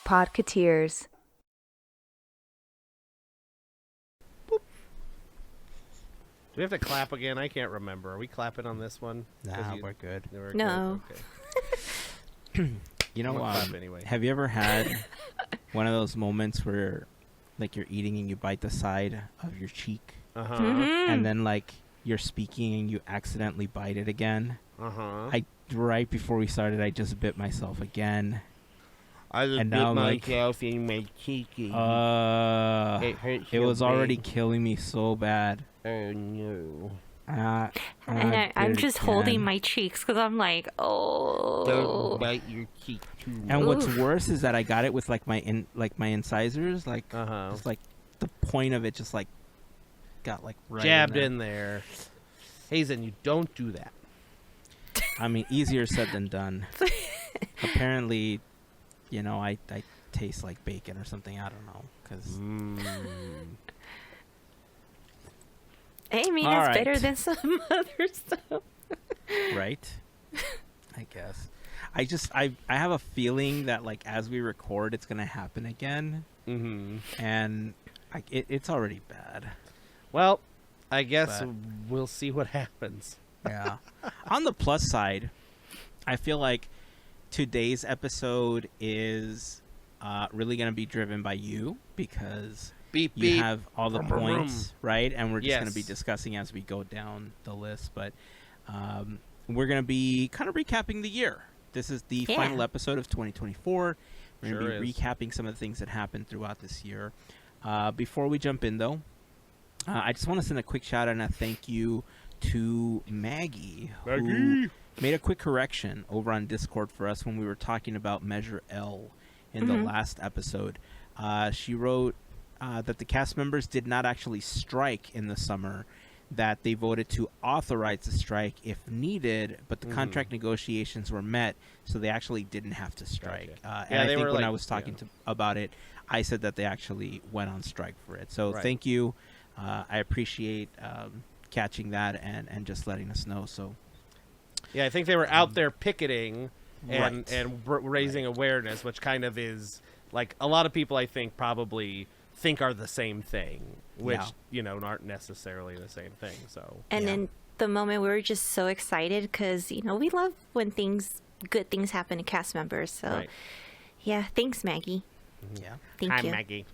Podketeers. Do we have to clap again? I can't remember. Are we clapping on this one? Nah, we're good. No. Okay. You know, anyway. have you ever had one of those moments where, like, you're eating and you bite the side of your cheek, and then, like, you're speaking and you accidentally bite it again? Right before we started, I just bit myself again. I just bit myself in my cheeky. It hurts. It was already killing me so bad. Oh no. And I'm just holding my cheeks because I'm like, oh. Don't bite your cheek too much. And what's worse is that I got it with like my incisors, like just like the point of it just like got like right jabbed in there. Heyzen, you don't do that. I mean, easier said than done. Apparently, you know, I taste like bacon or something. I don't know, because. I mean, it's better than some other stuff. Right? I guess. I have a feeling that, like, as we record, it's going to happen again. And it's already bad. Well, I guess we'll see what happens. Yeah. On the plus side, I feel like today's episode is really going to be driven by you because... You have all the points, right? And we're just going to be discussing as we go down the list. But we're going to be kind of recapping the year. This is the final episode of 2024. We're going to be recapping some of the things that happened throughout this year. Before we jump in, though, I just want to send a quick shout out and a thank you to Maggie, who made a quick correction over on Discord for us when we were talking about Measure L in the last episode. She wrote... that the cast members did not actually strike in the summer, that they voted to authorize the strike if needed, but the contract negotiations were met, so they actually didn't have to strike. And I think when I was talking about it, I said that they actually went on strike for it. So thank you. I appreciate catching that and just letting us know. So yeah, I think they were out there picketing and raising awareness, which kind of is like a lot of people I think probably think are the same thing, which you know aren't necessarily the same thing. So and in the moment we were just so excited because you know we love when good things happen to cast members. So yeah, thanks Maggie. Yeah, thank you. Hi Maggie.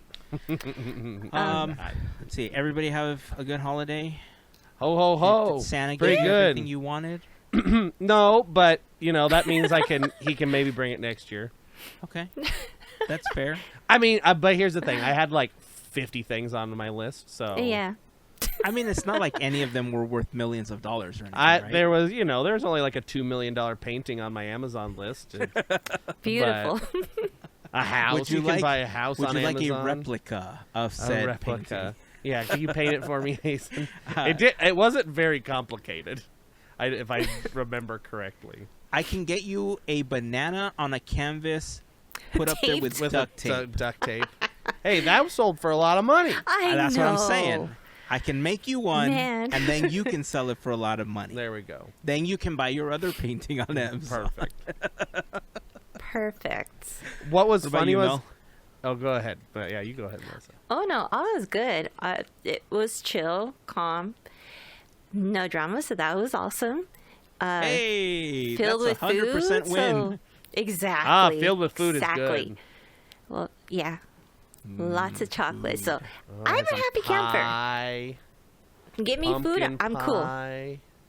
Let's see. Everybody have a good holiday. Ho ho ho! Did Santa Pretty give you good. everything you wanted? No, but you know that means he can maybe bring it next year. Okay. That's fair. I mean, but here's the thing. I had like 50 things on my list, so... Yeah. I mean, it's not like any of them were worth millions of dollars or anything, right? There was only like a $2 million painting on my Amazon list. Beautiful. A house. You can buy a house on Amazon. Would you like a replica of said painting? Yeah, can you paint it for me, Heyzen? It wasn't very complicated, if I remember correctly. I can get you a banana on a canvas... put up there with duct tape. Duct tape. Hey, that was sold for a lot of money. That's what I'm saying. I can make you one, Man. and then you can sell it for a lot of money. There we go. Then you can buy your other painting on Amazon. Perfect. What was funny was... Oh, go ahead. But yeah, you go ahead, Melissa. Oh, no. All was good. It was chill, calm, no drama, so that was awesome. Hey, filled that's with 100% food, win. So exactly. Filled with food is good. Well, yeah. Lots of chocolate. So I'm a happy camper. Pie, Get me food. I'm cool.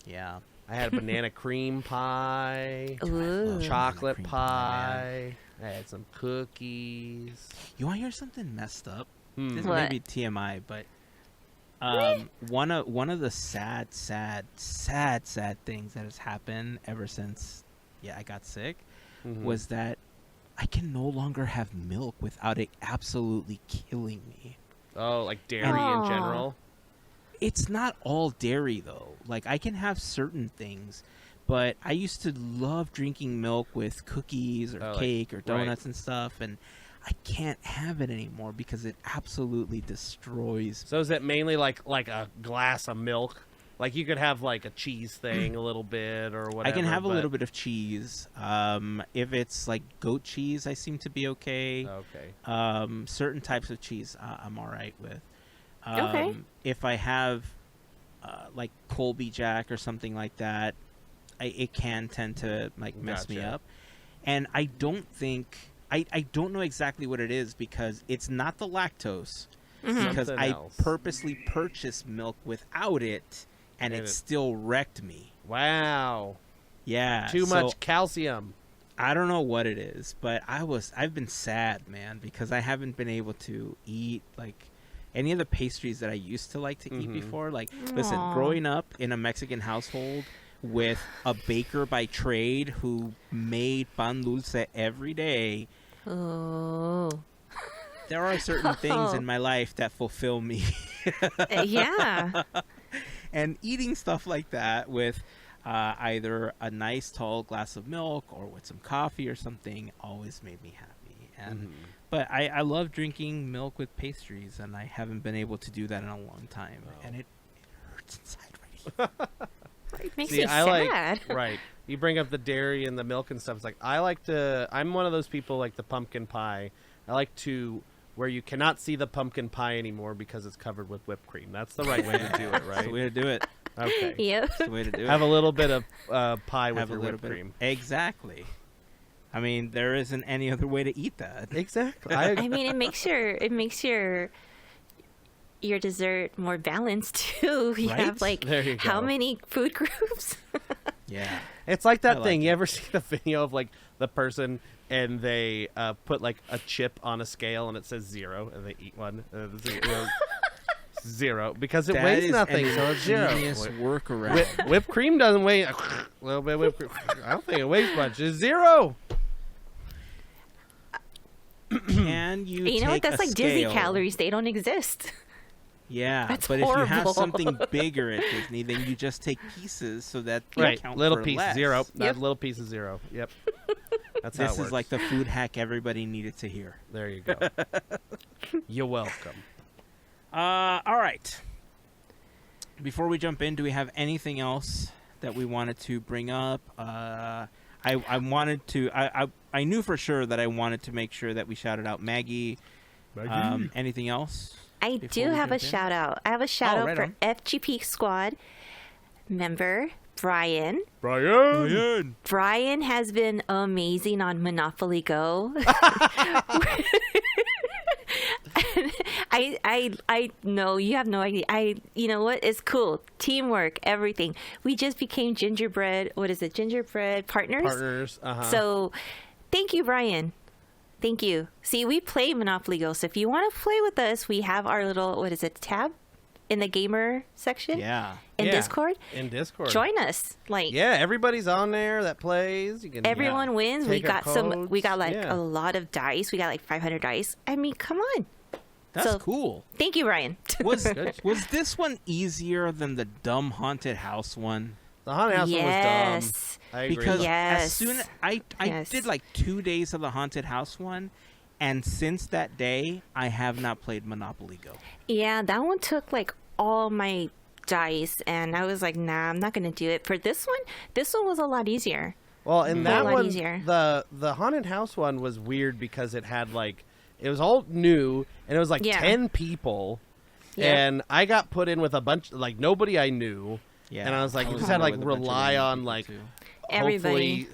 Yeah. I had a banana cream pie. Ooh. Chocolate pie. I had some cookies. You want to hear something messed up? This What? may be TMI, but one of the sad things that has happened ever since I got sick was that I can no longer have milk without it absolutely killing me. Oh, like dairy in general? It's not all dairy, though. Like, I can have certain things, but I used to love drinking milk with cookies or cake or donuts and stuff, and I can't have it anymore because it absolutely destroys. So is it mainly like a glass of milk? Like you could have like a cheese thing a little bit or whatever. I can have a little bit of cheese. If it's like goat cheese, I seem to be okay. Okay. Certain types of cheese, I'm all right with. Okay. If I have like Colby Jack or something like that, it can tend to like mess me up. And I don't think I don't know exactly what it is because it's not the lactose. Because I purposely purchased milk without it, and it still wrecked me. Wow. Yeah. Too much calcium. I don't know what it is, but I've been sad, man, because I haven't been able to eat like any of the pastries that I used to like to eat before. Like, listen, growing up in a Mexican household with a baker by trade who made pan dulce every day. Oh. There are certain things in my life that fulfill me. Yeah. And eating stuff like that with either a nice tall glass of milk or with some coffee or something always made me happy. And but I love drinking milk with pastries, and I haven't been able to do that in a long time. And it hurts inside right here. Makes me sad. Right. You bring up the dairy and the milk and stuff. It's like I'm one of those people like the pumpkin pie. I like to where you cannot see the pumpkin pie anymore because it's covered with whipped cream. That's the right way to do it, right? That's the way to do it. Okay. Yep. That's the way to do it. Have a little bit of pie with your whipped cream. Exactly. I mean, there isn't any other way to eat that. Exactly. I mean, it makes your dessert more balanced too. You have like how many food groups? Yeah. It's like that thing. You ever see the video of like the person and they put like a chip on a scale and it says 0 and they eat one? Zero because it weighs nothing, so it's 0. Workaround. Whipped cream doesn't weigh a little bit of whipped cream. I don't think it weighs much. It's 0. Can you? You know what? That's like scale. Disney calories. They don't exist. Yeah, That's but horrible. if you have something bigger at Disney, then you just take pieces so that they count little for piece less. 0. Yep. Little piece of 0. Yep. That's how it This works. is like the food hack everybody needed to hear. There you go. You're welcome. All right. Before we jump in, do we have anything else that we wanted to bring up? I wanted to. I knew for sure that I wanted to make sure that we shouted out Maggie. Anything else? I do have a shout out. I have a shout out for on. FGP Squad member Brian. Brian has been amazing on Monopoly Go. I know you have no idea. You know what? It's cool. Teamwork, everything. We just became gingerbread partners. So thank you, Brian. Thank you. See, we play Monopoly Go. So if you want to play with us, we have our little, tab in the gamer section. Yeah. In Discord. In Discord. Join us. Everybody's on there that plays. You can. Everyone wins. We got codes. We got a lot of dice. We got like 500 dice. I mean, come on. That's cool. Thank you, Ryan. Was this one easier than the dumb haunted house one? The haunted house one was dumb. I agree. Because as soon as I did like 2 days of the haunted house one, and since that day I have not played Monopoly Go. Yeah, that one took like all my dice, and I was like, nah, I'm not gonna do it. For this one was a lot easier. Well, in that one, easier. the haunted house one was weird because it had like it was all new and it was like 10 people, and I got put in with a bunch like nobody I knew. Yeah, and I was like, you just had to like rely on like hopefully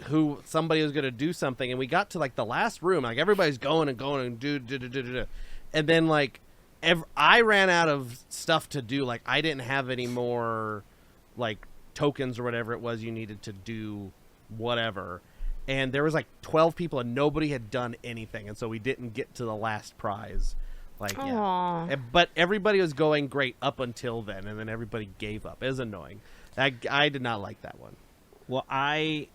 somebody was gonna do something, and we got to like the last room, like everybody's going and do, and then like I ran out of stuff to do. Like I didn't have any more like tokens or whatever it was you needed to do whatever, and there was like 12 people and nobody had done anything, and so we didn't get to the last prize. Like, but everybody was going great up until then, and then everybody gave up. It was annoying. I did not like that one. Well, I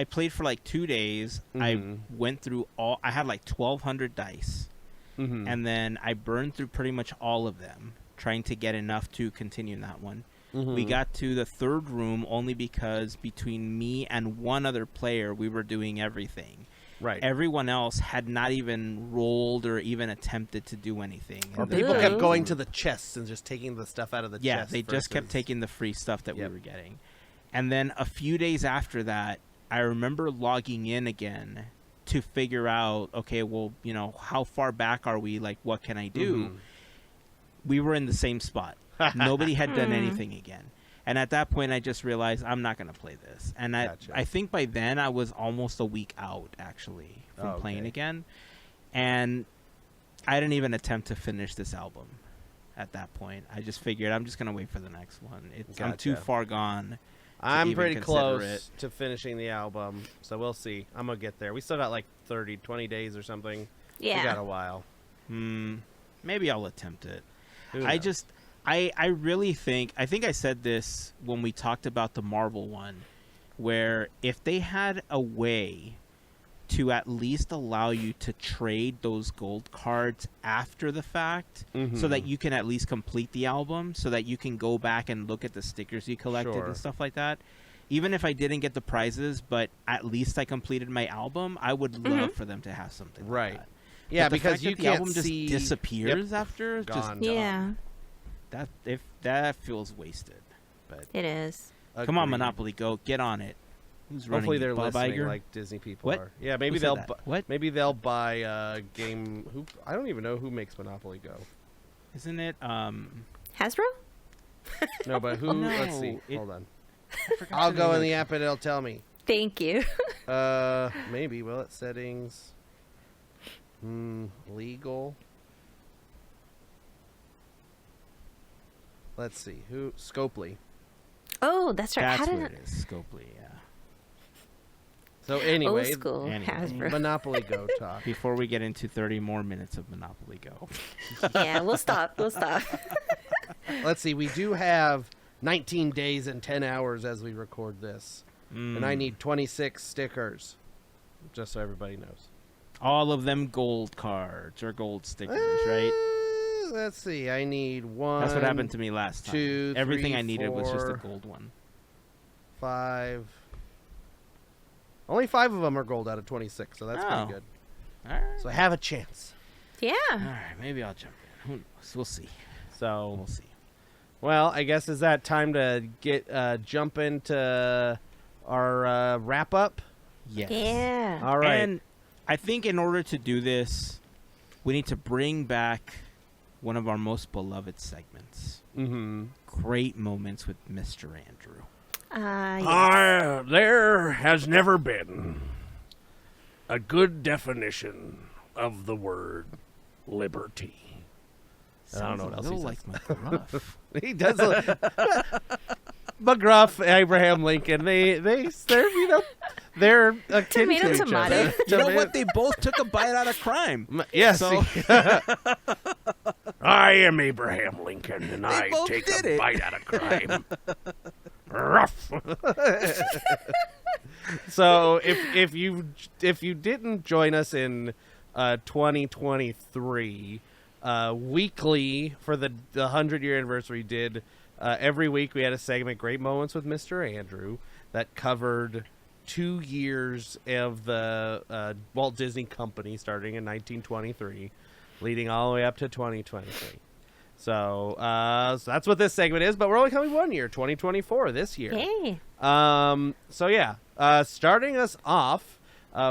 played for like 2 days. I went through I had like 1,200 dice, and then I burned through pretty much all of them, trying to get enough to continue in that one. We got to the third room only because between me and one other player, we were doing everything. Right. Everyone else had not even rolled or even attempted to do anything. Or people kept going to the chests and just taking the stuff out of the chest. Yeah, they just kept taking the free stuff that we were getting. And then a few days after that, I remember logging in again to figure out, okay, well, you know, how far back are we? Like, what can I do? Mm-hmm. We were in the same spot. Nobody had done anything again. And at that point, I just realized I'm not going to play this. And I think by then I was almost a week out, actually, from playing again. And I didn't even attempt to finish this album at that point. I just figured I'm just going to wait for the next one. I'm too far gone. I'm pretty close to finishing the album, so we'll see. I'm going to get there. We still got like 20 days or something. Yeah. We got a while. Maybe I'll attempt it. I really think I said this when we talked about the Marvel one, where if they had a way to at least allow you to trade those gold cards after the fact so that you can at least complete the album, so that you can go back and look at the stickers you collected and stuff like that. Even if I didn't get the prizes, but at least I completed my album, I would love for them to have something like that. Yeah, but because you the can't album just disappears after. Gone. That feels wasted. But it is. Come on, Monopoly Go, get on it. Who's Hopefully running? they're Bob listening Iger? like Disney people What? are. Yeah, maybe Who said they'll that? maybe they'll buy game. I don't even know who makes Monopoly Go. Isn't it? Hasbro? No, but who? No, Let's see. Hold on. I I'll go in the app and it'll tell me. Thank you. Maybe. Well, it's settings. Legal. Let's see. Who? Scopely. Oh, that's right. That's How what did it is. Scopely, yeah. So anyway, old school Hasbro? Monopoly Go talk. Before we get into 30 more minutes of Monopoly Go. Yeah, we'll stop. Let's see. We do have 19 days and 10 hours as we record this. And I need 26 stickers. Just so everybody knows. All of them gold cards or gold stickers, right? Let's see. I need one. That's what happened to me last time. 2, Everything 3, I needed was just a 4, gold one. 5. Only 5 of them are gold out of 26, so that's pretty good. All right. So I have a chance. Yeah. All right, maybe I'll jump in. Who knows? We'll see. So We'll see. well, I guess is that time to get jump into our wrap up. Yes. Yeah. All right. And I think in order to do this, we need to bring back one of our most beloved segments. Great moments with Mr. Andrew. Yes. There has never been a good definition of the word liberty. I don't know what else he like McGruff. He does. McGruff, Abraham Lincoln. They're they're akin Tomato, to each tomato. other. You know what? They both took a bite out of crime. Yes. So- I am Abraham Lincoln, and I both take did a it. bite out of crime. Ruff. So if you didn't join us in 2023, weekly for the 100-year anniversary, did every week we had a segment, Great Moments with Mr. Andrew, that covered 2 years of the Walt Disney Company starting in 1923, leading all the way up to 2023. So that's what this segment is, but we're only coming 1 year, 2024, this year. Yay. So yeah, starting us off,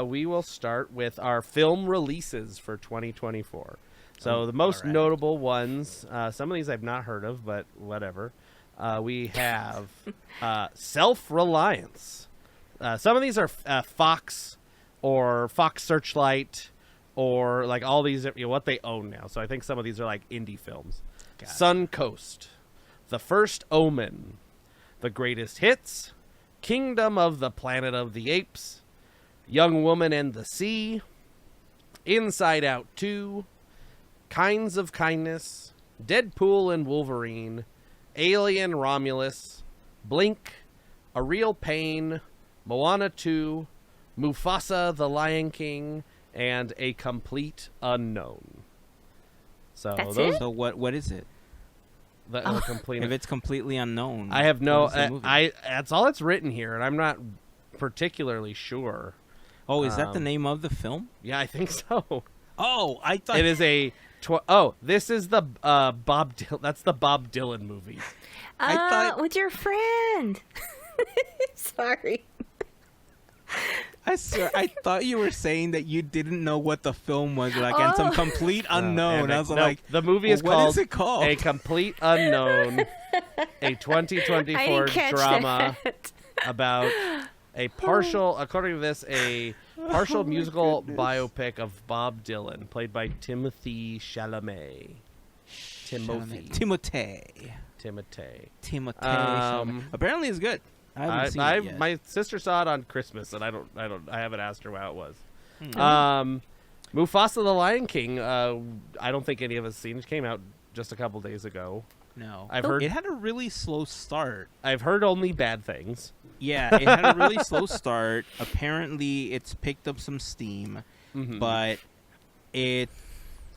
we will start with our film releases for 2024. So the most notable ones, some of these I've not heard of, but whatever. We have Self-Reliance. Some of these are Fox or Fox Searchlight or like all these, what they own now. So I think some of these are like indie films. Gotcha. Suncoast, The First Omen, The Greatest Hits, Kingdom of the Planet of the Apes, Young Woman and the Sea, Inside Out 2, Kinds of Kindness, Deadpool and Wolverine, Alien Romulus, Blink, A Real Pain, Moana 2, Mufasa the Lion King, and A Complete Unknown. So That's those it? So what is it? the complete. If it's completely unknown, I have no. what is the movie? That's all it's written here, and I'm not particularly sure. Oh, is that the name of the film? Yeah, I think so. Oh, I thought It is a. This is the Bob Dylan. That's the Bob Dylan movie. I thought- with your friend. Sorry. I swear, I thought you were saying that you didn't know what the film was, like, and some complete unknown. I was like, the movie is what called, is it called? A Complete Unknown, a 2024 drama about a partial, according to this, a partial musical biopic of Bob Dylan, played by Timothée Chalamet. Timothée. Chalamet. Apparently, it's good. I haven't seen it yet. My sister saw it on Christmas, and I haven't asked her how it was. Mufasa the Lion King. I don't think any of us seen it. Came out just a couple days ago. No, I've heard it had a really slow start. I've heard only bad things. Yeah, it had a really slow start. Apparently, it's picked up some steam, but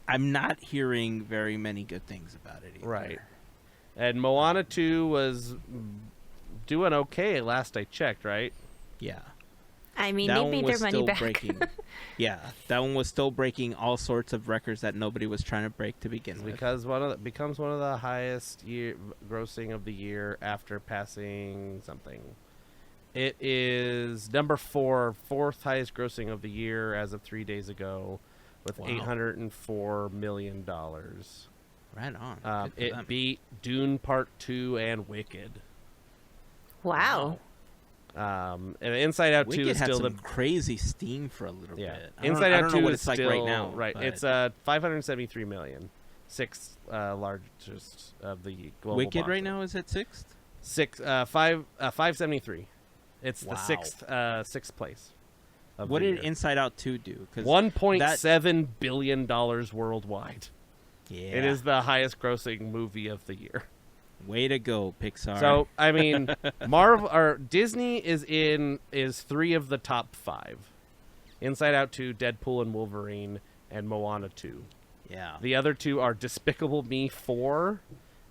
I'm not hearing very many good things about it either. Right. And Moana 2 was doing okay last I checked, right? Yeah. I mean, That they one made was their money still back. breaking. Yeah, that one was still breaking all sorts of records that nobody was trying to break to begin with. Because becomes one of the highest grossing of the year after passing something. It is number 4, fourth highest grossing of the year as of 3 days ago, with $804 million. Right on. It beat Dune Part 2 and Wicked. Wow. And Inside Out 2 Wicked is had still some crazy steam for a little yeah. bit. Inside I Out don't 2 know what is it's like still, right now. Right, but it's $573 million, sixth largest of the global. Wicked box right office. now is at 6th. 573. It's Wow. the sixth place. Of What the did year. Inside Out 2 do? 'Cause $1.7 billion worldwide. Yeah. It is the highest grossing movie of the year. Way to go, Pixar. So I mean, Marvel or Disney is 3 of the top 5. Inside Out 2, Deadpool and Wolverine, and Moana 2. yeah. The other 2 are Despicable Me 4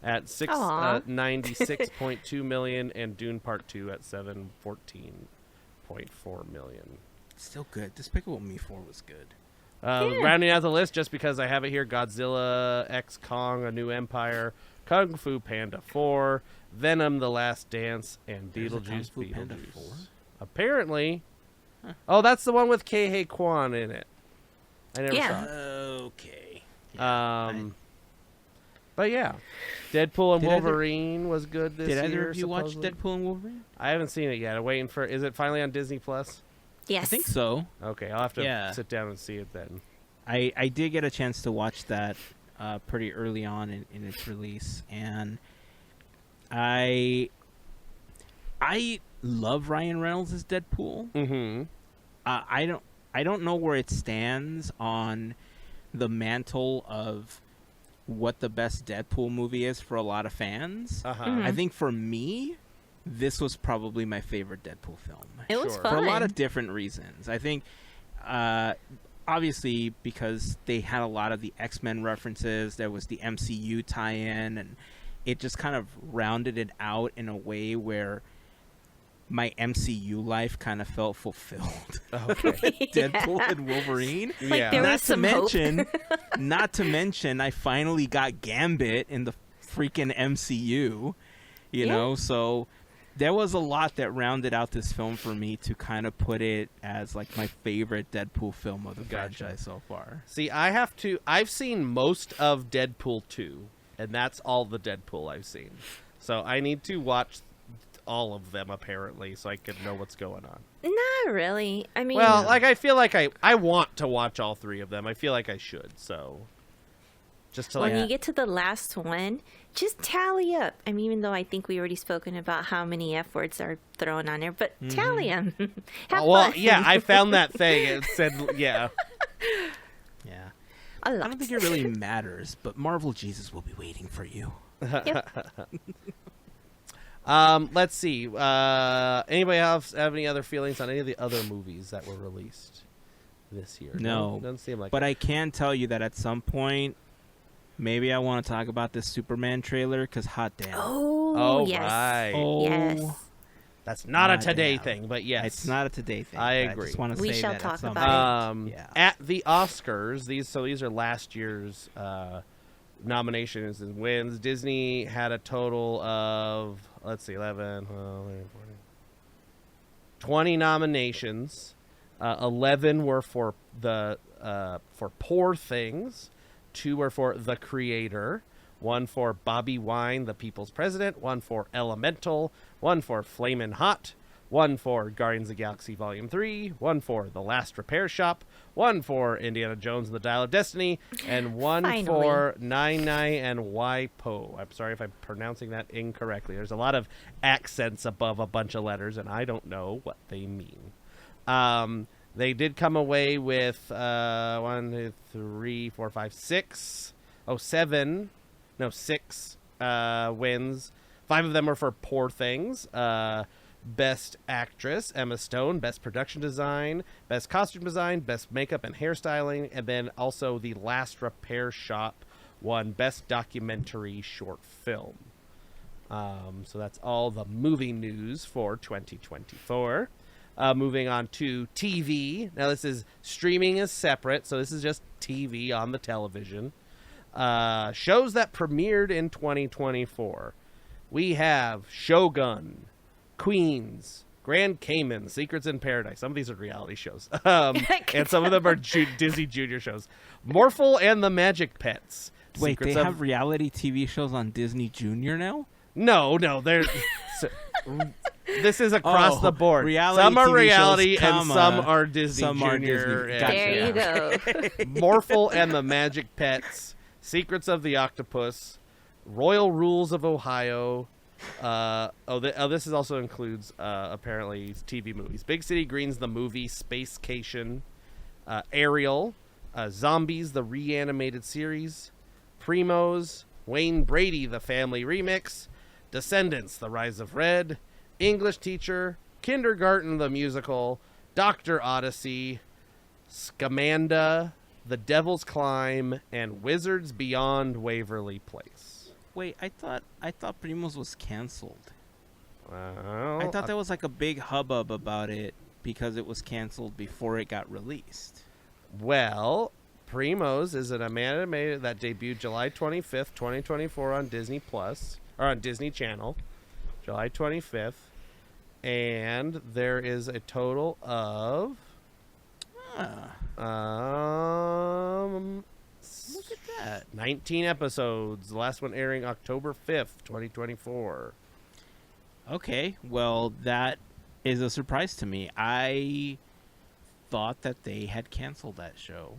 at Aw. 96.2 million, and Dune Part 2 at 714.4 million. Still good. Despicable Me 4 was good. Rounding out the list, just because I have it here: Godzilla X Kong: A New Empire, Kung Fu Panda 4, Venom: The Last Dance, and There's a Kung Beetlejuice. Fu Panda 4? Apparently. Oh, that's the one with Kei Kwan in it. I never saw it. Okay. But yeah, Deadpool and Did either- Wolverine was good this year. Did either of you watch supposedly. Deadpool and Wolverine? I haven't seen it yet. I'm waiting for. Is it finally on Disney Plus? Yes. I think so. Okay, I'll have to Yeah. sit down and see it then. I did get a chance to watch that pretty early on in its release, and I love Ryan Reynolds as Deadpool. Mm-hmm. I don't know where it stands on the mantle of what the best Deadpool movie is for a lot of fans. Uh-huh. I think for me, this was probably my favorite Deadpool film. It was Sure. fun. For a lot of different reasons. I think, obviously, because they had a lot of the X-Men references, there was the MCU tie-in, and it just kind of rounded it out in a way where my MCU life kind of felt fulfilled. Okay. Deadpool and Wolverine. Like, Yeah. there Not was to some hope. mention, I finally got Gambit in the freaking MCU. You know, so there was a lot that rounded out this film for me to kind of put it as like my favorite Deadpool film of the franchise so far. See, I've seen most of Deadpool 2, and that's all the Deadpool I've seen. So I need to watch all of them, apparently, so I can know what's going on. Not really. I mean, Well, like, I feel like I want to watch all 3 of them. I feel like I should, so... Just to, when like... you get to the last one, just tally up. I mean, even though I think we already spoken about how many F words are thrown on there, but tally them. well, yeah, I found that thing. It said, yeah. Yeah. A I lot. don't think it really matters, but Marvel Jesus will be waiting for you. Let's see. Anybody else have any other feelings on any of the other movies that were released this year? No. Doesn't seem like But it. I can tell you that at some point, maybe I want to talk about this Superman trailer, because hot damn. Oh, Oh, yes. right. Oh, Yes. That's not a today thing, but yes. It's not a today thing. I agree. I just want to We say shall that talk at some about point. it. At the Oscars, these are last year's nominations and wins. Disney had a total of, 11, 20 nominations. 11 were for Poor Things. 2 were for The Creator. 1 for Bobby Wine, The People's President. 1 for Elemental. 1 for Flamin' Hot. 1 for Guardians of the Galaxy Volume 3. 1 for The Last Repair Shop. 1 for Indiana Jones and the Dial of Destiny. And 1 for Nine and Waipo. I'm sorry if I'm pronouncing that incorrectly. There's a lot of accents above a bunch of letters, and I don't know what they mean. They did come away with 6 wins. 5 of them were for Poor Things. Best Actress, Emma Stone. Best Production Design. Best Costume Design. Best Makeup and Hairstyling. And then also The Last Repair Shop won Best Documentary Short Film. So that's all the movie news for 2024. Moving on to TV. Now this is streaming is separate, so this is just TV on the television. Shows that premiered in 2024. We have Shogun, Queens, Grand Cayman, Secrets in Paradise. Some of these are reality shows. And some of them are Disney Junior shows. Morphle and the Magic Pets. Wait, Secrets they of... have reality TV shows on Disney Junior now? No, they're... This is across the board. Some are TV reality shows, and some are Disney some Junior. are Disney. Gotcha. There you go. Morphle and the Magic Pets, Secrets of the Octopus, Royal Rules of Ohio. This is also includes apparently TV movies. Big City Greens, the movie, Spacecation, Ariel, Zombies, the reanimated series, Primos, Wayne Brady, the family remix, Descendants, the Rise of Red, English Teacher, Kindergarten, the musical, Dr. Odyssey, Scamanda, The Devil's Climb, and Wizards Beyond Waverly Place. Wait, I thought Primos was canceled. Well, I thought there was like a big hubbub about it because it was canceled before it got released. Well, Primos is an animated that debuted July 25th, 2024 on Disney Plus, or on Disney Channel, July 25th. And there is a total of Look at that. 19 episodes. The last one airing October 5th, 2024. Okay, well, that is a surprise to me. I thought that they had canceled that show.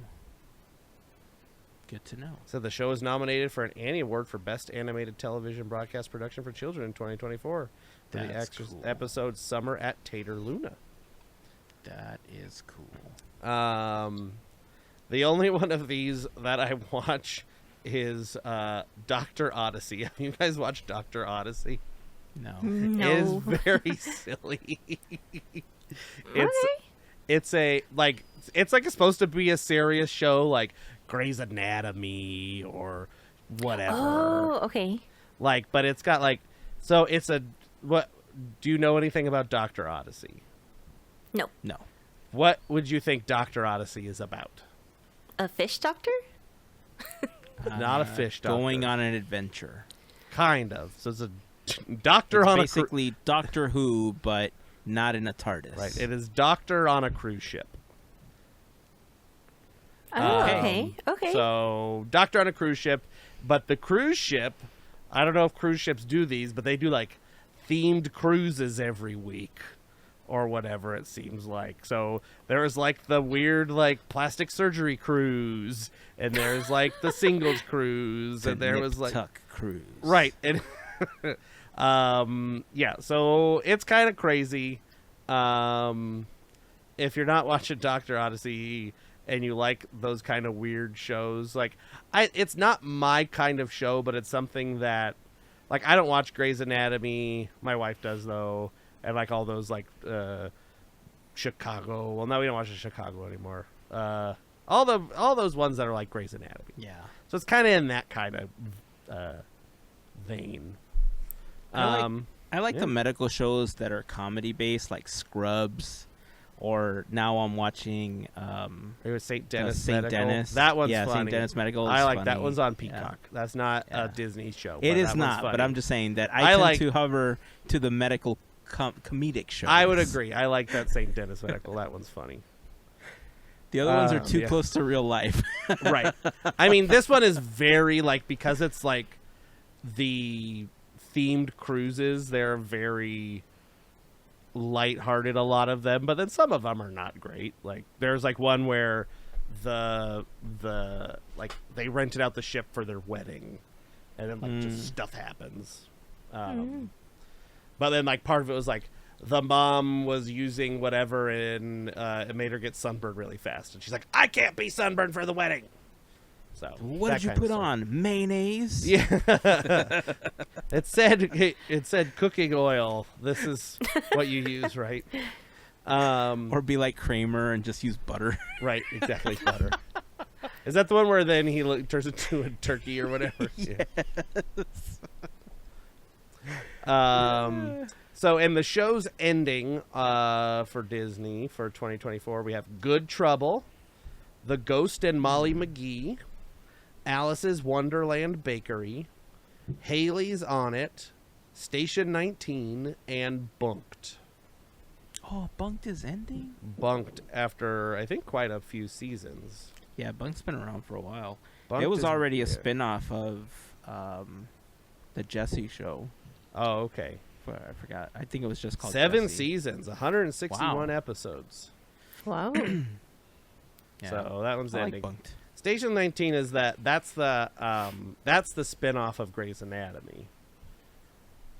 Good to know. So the show is nominated for an Annie Award for Best Animated Television Broadcast Production for Children in 2024. For the Cool. episode Summer at Tater Luna. That is cool. The only one of these that I watch is Dr. Odyssey. Have you guys watched Dr. Odyssey? No. No. It is very silly. It's supposed to be a serious show like Grey's Anatomy or whatever. Oh, okay. But it's got so it's a what? Do you know anything about Dr. Odyssey? No. What would you think Dr. Odyssey is about? A fish doctor? Not a fish doctor. Going on an adventure. Kind of. So it's a doctor It's on basically Doctor Who, but not in a TARDIS. Right. It is doctor on a cruise ship. Oh, okay. So doctor on a cruise ship, but the cruise ship, I don't know if cruise ships do these, but they do themed cruises every week or whatever it seems like. So there's the weird plastic surgery cruise, and there's the singles cruise, and there was Tuck cruise. right. And yeah, so it's kind of crazy. If you're not watching Dr. Odyssey and you like those kind of weird shows, it's not my kind of show, but it's something that I don't watch Grey's Anatomy. My wife does though. And all those Chicago. Well, no, we don't watch Chicago anymore. All those ones that are like Grey's Anatomy. Yeah. So it's kind of in that kind of vein. I like the medical shows that are comedy based, like Scrubs, or now I'm watching It was St. Dennis St. Medical. Dennis. That one's yeah, funny. St. Dennis Medical. I is like funny. that one's on Peacock. Yeah. That's not Yeah. a Disney show. It but is that not, one's funny. but I'm just saying that I I tend like- to hover to the medical comedic shows. I would agree. I like that St. Dennis Medical. That one's funny. The other ones are too yeah. close to real life. Right. I mean, this one is very like, because it's like the themed cruises, they're very lighthearted, a lot of them, but then some of them are not great. Like there's like one where the like they rented out the ship for their wedding, and then like just stuff happens. But then like part of it was like the mom was using whatever and it made her get sunburned really fast, and she's like, I can't be sunburned for the wedding. So What that did you kind of put stuff. on? Mayonnaise? Yeah. it said cooking oil. This is what you use, right? Or be like Kramer and just use butter. Right, exactly, butter. Is that the one where then he turns into a turkey or whatever? Yes. So in the show's ending for Disney for 2024, we have Good Trouble, The Ghost and Molly McGee, Alice's Wonderland Bakery, Haley's on It, Station 19, and Bunked. Oh, Bunked is ending? Bunked after, I think, quite a few seasons. Yeah, Bunked's been around for a while. Bunked it was is- already a yeah. spin-off of the Jesse show. Oh, okay. I forgot. I think it was just called 7 Jesse. seasons, 161 Wow. episodes. Wow. Yeah. So that one's I ending. like Bunked. Station 19 is that's the spin-off of Grey's Anatomy.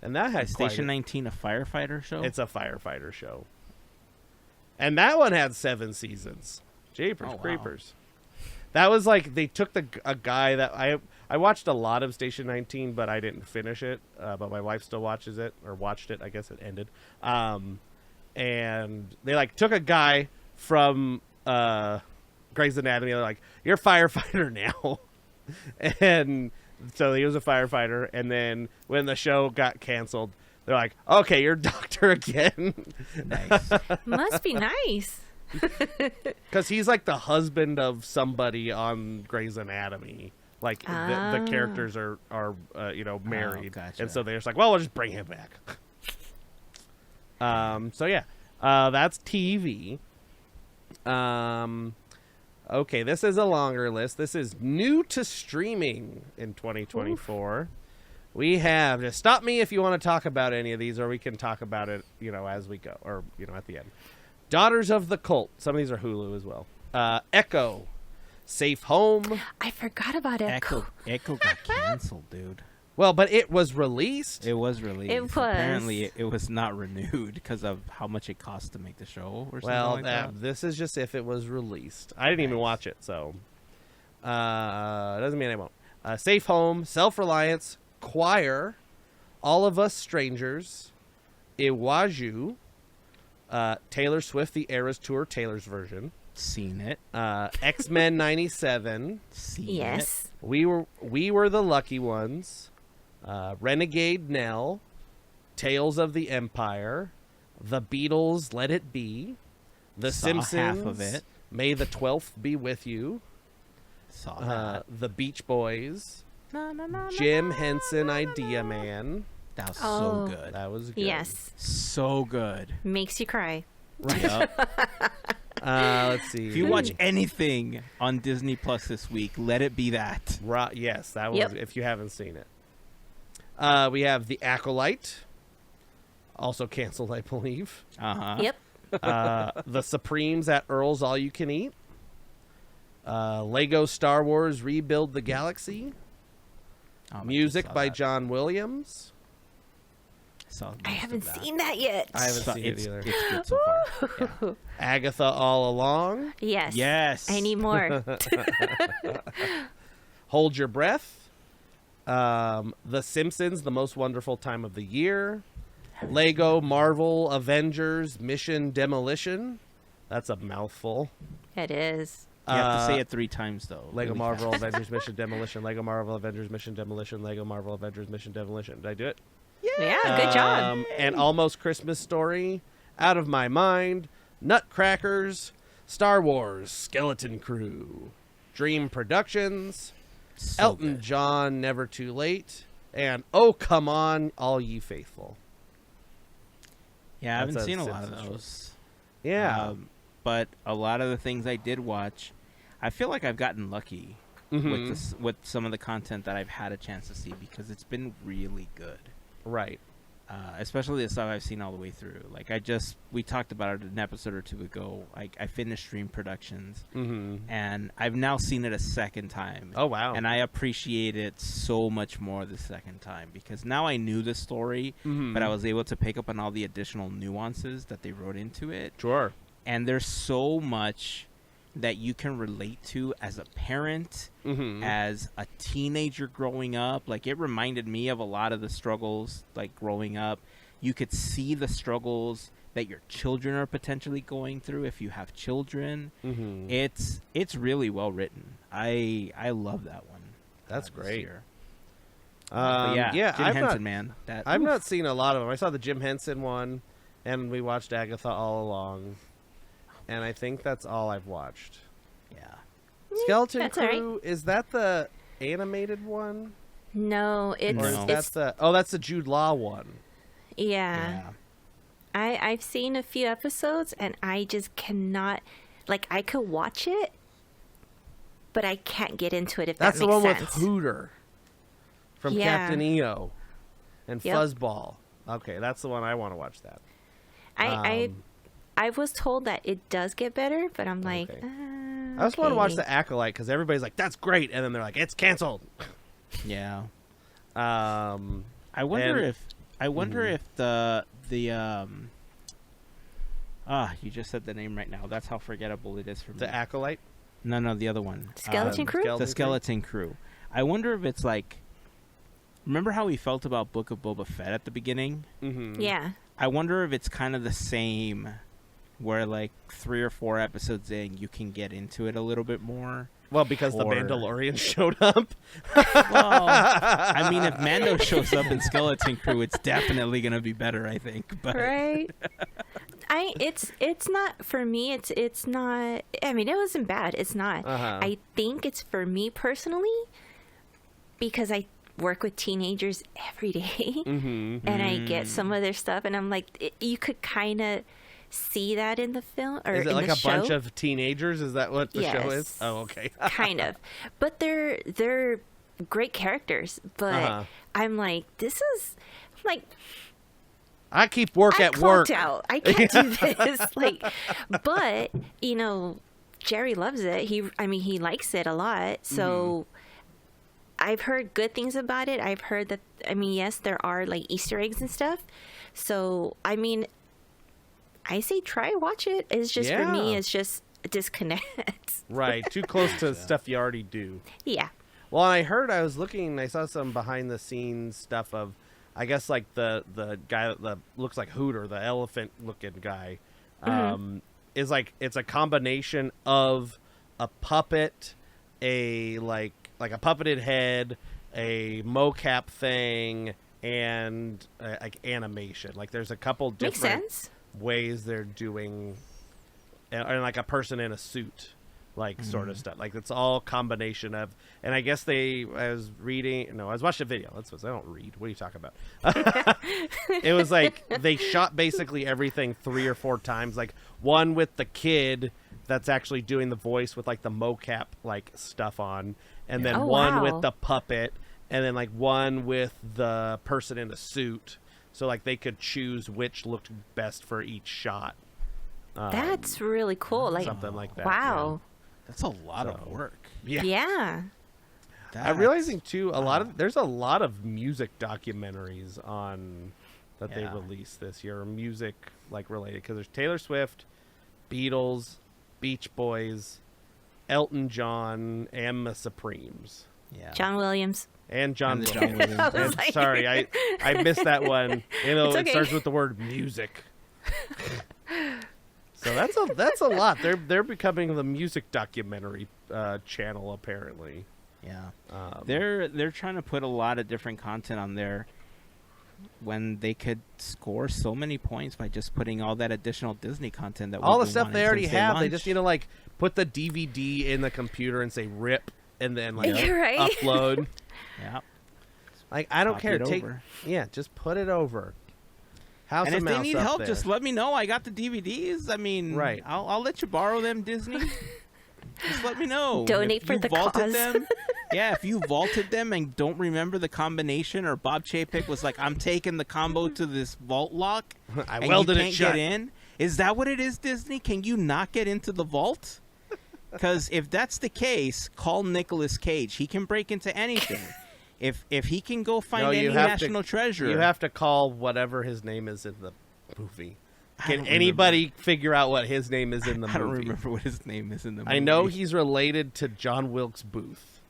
And that had Is quite Station 19 a firefighter show? It's a firefighter show. And that one had 7 seasons. Jeepers Oh, wow. creepers. That was like they took a guy that I watched a lot of Station 19, but I didn't finish it. But my wife still watches it, or watched it. I guess it ended. And they like took a guy from Grey's Anatomy. They're like, "You're a firefighter now," and so he was a firefighter. And then when the show got canceled, they're like, "Okay, you're a doctor again," Nice. Must be nice. because he's like the husband of somebody on Grey's Anatomy. Like the characters are married, gotcha. and so they're just like, "Well, we'll just bring him back." So yeah, that's TV. Okay, this is a longer list. This is new to streaming in 2024. We have, just stop me if you want to talk about any of these, or we can talk about it, as we go, or, at the end. Daughters of the Cult. Some of these are Hulu as well. Echo. Safe Home. I forgot about Echo. Echo got canceled, dude. Well, but it was released. It was released. It was. Apparently, it was not renewed because of how much it cost to make the show or something Well, like that. this is just if it was released. I didn't even watch it, so doesn't mean I won't. Safe Home, Self-Reliance, Choir, All of Us Strangers, Iwaju, Taylor Swift, The Eras Tour, Taylor's version, Seen it. X-Men 97, Seen Yes. We Were the Lucky Ones, Renegade Nell, Tales of the Empire, The Beatles, Let It Be, The Saw Simpsons, half of it. May the 12th Be With You, it. Saw that. The Beach Boys, No, no, no, no, Jim no, Henson no, no, Idea no. Man. That was Oh. so good. That was good. Yes. So good. Makes you cry. Yep. Let's see. If you watch anything on Disney Plus this week, let it be that. Yes, that was, Yep. if you haven't seen it. We have The Acolyte, also canceled, I believe. Uh-huh. Yep. The Supremes at Earl's All You Can Eat. Lego Star Wars Rebuild the Galaxy. Oh, my Music kids saw by that. John Williams. Saw most I of haven't that. seen that yet. I haven't So seen it it's, either. it's good so far. Yeah. Agatha All Along. Yes. Yes. I need more. Hold Your Breath. The Simpsons, The Most Wonderful Time of the Year. Lego Marvel Avengers Mission Demolition. That's a mouthful. It is. You have to say it 3 times, though. Lego really Marvel fast. Avengers Mission Demolition. Lego Marvel Avengers Mission Demolition. Lego Marvel Avengers Mission Demolition. Did I do it? Yeah, good job. And Almost Christmas Story, Out of My Mind, Nutcrackers, Star Wars, Skeleton Crew, Dream Productions, So Elton good. John, Never Too Late, and Oh Come On, All Ye Faithful. Yeah, I haven't That's a seen a lot of Simpsons those. Yeah. But a lot of the things I did watch, I feel like I've gotten lucky with this, with some of the content that I've had a chance to see because it's been really good. Right. Especially the stuff I've seen all the way through. Like we talked about it an episode or two ago. I finished Dream Productions, and I've now seen it a second time. Oh, wow. And I appreciate it so much more the second time because now I knew the story, but I was able to pick up on all the additional nuances that they wrote into it. Sure. And there's so much that you can relate to as a parent, as a teenager growing up. Like, it reminded me of a lot of the struggles, like, growing up. You could see the struggles that your children are potentially going through if you have children. It's really well written. I love that one. That's this great. year. Yeah, Jim I've Henson, not, man. I've not seen a lot of them. I saw the Jim Henson one, and we watched Agatha All Along. And I think that's all I've watched. Yeah. Skeleton that's all right. Crew, is that the animated one? No, it's Or is No. that that's the Jude Law one? yeah. I've seen a few episodes and I just cannot, like, I could watch it, but I can't get into it if That's that the makes one sense. with Hooter from Yeah. Captain EO and Yep. Fuzzball. Okay, that's the one I want to watch that. I was told that it does get better, but I'm like, Okay. I just want to watch okay. The Acolyte because everybody's like, that's great. And then they're like, it's canceled. Yeah. Um, I wonder And- if you just said the name right now. That's how forgettable it is for me. The Acolyte? No, the other one. Skeleton Crew? Skeleton The Crew? Skeleton Crew. I wonder if it's like, remember how we felt about Book of Boba Fett at the beginning? Yeah. I wonder if it's kind of the same, where like 3 or 4 episodes in, you can get into it a little bit more. Well, because the Or- Mandalorian showed up. Well, I mean, if Mando shows up in Skeleton Crew, it's definitely gonna be better, I think. But Right. It's not for me. It's not. I mean, it wasn't bad. It's not. I think it's for me personally because I work with teenagers every day, and I get some of their stuff, and I'm like, you could kind of see that in the film or Is it in like the a show. bunch of teenagers? Is that what the show is? Yes. Oh, okay. Kind of, but they're great characters. But I'm like, I keep work I at work. clocked out. I can't do this. Like, but Jerry loves it. He likes it a lot. So I've heard good things about it. I've heard that. Yes, there are like Easter eggs and stuff. So I say watch it. It's just for me. Yeah. It's just a disconnect. Right. Too close to stuff you already do. Yeah. Well, I was looking, I saw some behind the scenes stuff of, I guess, like the guy that looks like Hooter, the elephant looking guy, is like, it's a combination of a puppet, like a puppeted head, a mocap thing, and like animation. Like there's a couple Makes different sense. ways they're doing, and like a person in a suit, like sort of stuff. Like it's all combination of, and I guess I was watching a video. I don't read. What are you talking about? It was like they shot basically everything 3 or 4 times. Like one with the kid that's actually doing the voice with like the mocap like stuff on, and then Oh, one wow. with the puppet, and then like one with the person in a suit. So like they could choose which looked best for each shot. That's really cool. Like, Something like that. wow. that's a lot of work. Yeah. Yeah. I'm realizing too there's a lot of music documentaries on that they Yeah. released this year, music like related, because there's Taylor Swift, Beatles, Beach Boys, Elton John, and the Supremes, Yeah. John Williams. and John And the Williams. John Williams. I was And like- sorry, I missed that one. It's It okay. starts with the word music. So that's a lot. They're becoming the music documentary channel apparently. Yeah. Um, They're trying to put a lot of different content on there. when they could score so many points by just putting all that additional Disney content that all we've the been stuff wanting they already since have. They launched. just need to like put the DVD in the computer and say rip, and then like You're right. upload. Yeah. Like I don't Copy care. it Take over. just put it over. House And of if they Mouse need up help, there. just let me know. I got the DVDs. I mean, Right. I'll let you borrow them, Disney. Just let me know. Donate If for you the vaulted cause. them, yeah, if you vaulted them and don't remember the combination, or Bob Chapek was like, "I'm taking the combo to this vault lock," I and welded you it can't shut. get in. Is that what it is, Disney? Can you not get into the vault? Because if that's the case, call Nicolas Cage. He can break into anything. If he can go find No, any you have to- national treasure, You have to call whatever his name is in the movie. I Can don't anybody figure out what his name is in the movie? I don't remember what his name is in the movie. I know he's related to John Wilkes Booth.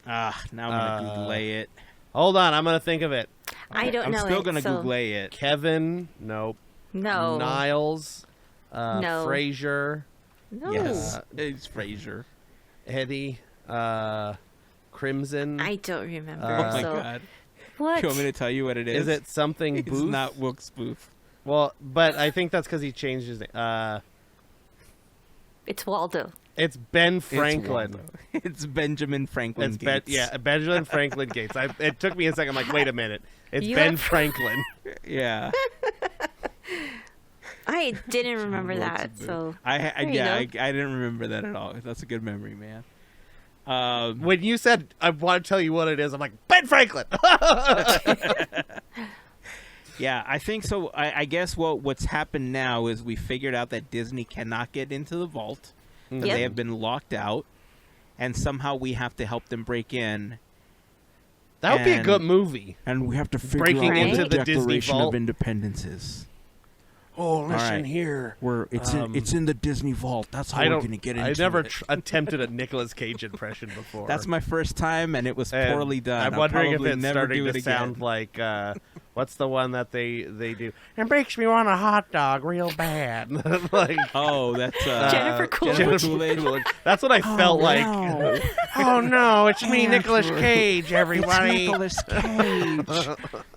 Ah, now I'm gonna Google it. Hold on, I'm gonna think of it. I don't know. I'm still it, gonna so Google it. Kevin, nope. No. Niles, No. Frazier, No. Yes, it's Frasier. Eddie, Crimson. I don't remember. Oh my so god! what? You want me to tell you what it is? Is it something It's Booth? not Wilkes Booth. Well, but I think that's because he changed his name. It's Waldo. It's Ben It's Franklin. Waldo. It's Benjamin Franklin It's Gates. Benjamin Franklin Gates. It took me a second. I'm like, wait a minute. It's You Ben have- Franklin. Yeah. I didn't remember Wilkes that. Booth. So I There you yeah, go. I didn't remember that at all. That's a good memory, man. When you said I want to tell you what it is, I'm like Ben Franklin. Yeah, I think so. I guess what's happened now is we figured out that Disney cannot get into the vault. That Yep. They have been locked out, and somehow we have to help them break in. That would be a And- good movie. And we have to figure Breaking out into what the the Disney Declaration Vault. of Independence is. Oh, listen right. here. It's in the Disney Vault. That's how I we're don't. gonna get I into never it. attempted a Nicolas Cage impression before. That's my first time, and it was And poorly done. I'm I'll wondering if probably it's never starting do to it sound again. like what's the one that they do? It makes me want a hot dog real bad. Like Oh, that's Jennifer Coolidge. Jennifer Coolidge. That's what I felt like. no. Oh no, it's me, Nicolas Cage, everybody. Nicolas Cage.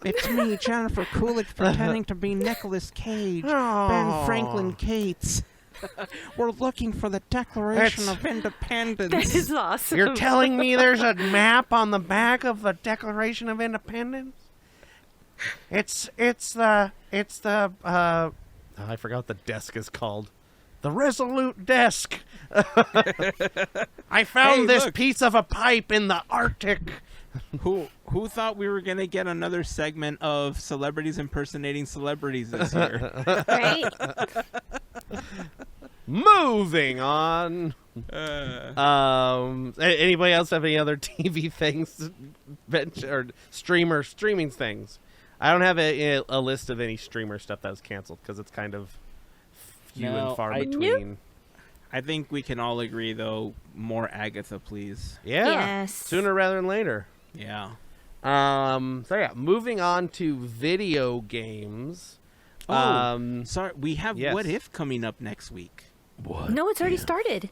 It's me, Jennifer Coolidge, pretending to be Nicolas Cage. Ben Franklin Gates. We're looking for the Declaration That's- of Independence. That is awesome. You're telling me there's a map on the back of the Declaration of Independence? It's the I forgot what the desk is called. The Resolute Desk. I found Hey, this look. piece of a pipe in the Arctic. Who thought we were gonna get another segment of celebrities impersonating celebrities this year? right? Moving on. Anybody else have any other TV things or streaming things? I don't have a list of any streamer stuff that was canceled because it's kind of few and far between. I think we can all agree, though, more Agatha, please. Yeah, Yes. sooner rather than later. Yeah. So yeah, moving on to video games. Sorry, we have yes. What If coming up next week. What? No, it's already started.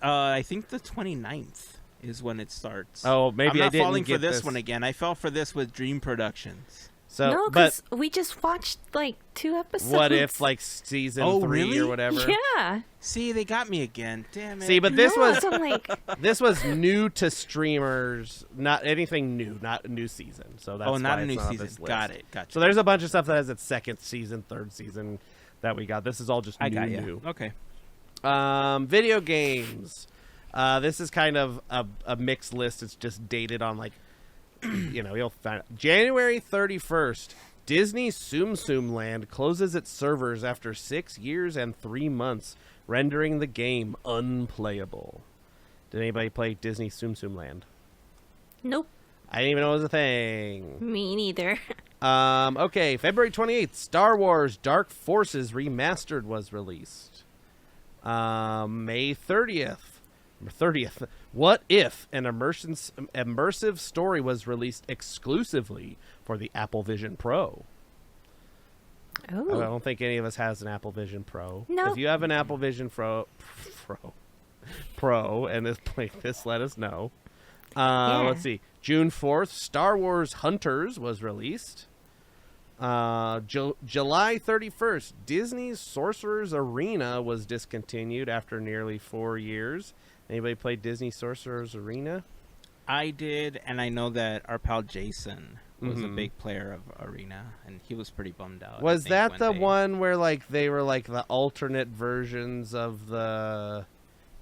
I think the 29th is when it starts. Oh, maybe I'm I not didn't falling get for this one again. I fell for this with Dream Productions. So, no, but because we just watched like 2 episodes. what if like season 3 really? or whatever? Yeah. See, they got me again. Damn it. See, but this No, was so I'm like, this was new to streamers, not anything new, not a new season. So that's not why a it's new not on season. this list. Got it. Gotcha. So there's a bunch of stuff that has its second season, third season that we got. This is all just I new. got you. Okay. Video games. This is kind of a mixed list. It's just dated on like, you'll find it. January 31st. Disney Tsum Tsum Land closes its servers after 6 years and 3 months, rendering the game unplayable. Did anybody play Disney Tsum Tsum Land? nope, I didn't even know it was a thing. me neither. Okay, February 28th, Star Wars Dark Forces Remastered was released. May 30th, What If? An immersive story was released exclusively for the Apple Vision Pro. I Oh, don't think any of us has an Apple Vision Pro. No. If you have an Apple Vision Pro, and this, let us know. Yeah. Let's see. June 4th, Star Wars Hunters was released. July 31st, Disney's Sorcerer's Arena was discontinued after nearly 4 years. Anybody play Disney Sorcerer's Arena? I did, and I know that our pal Jason was a big player of Arena, and he was pretty bummed out. Was that the one where like they were like the alternate versions of the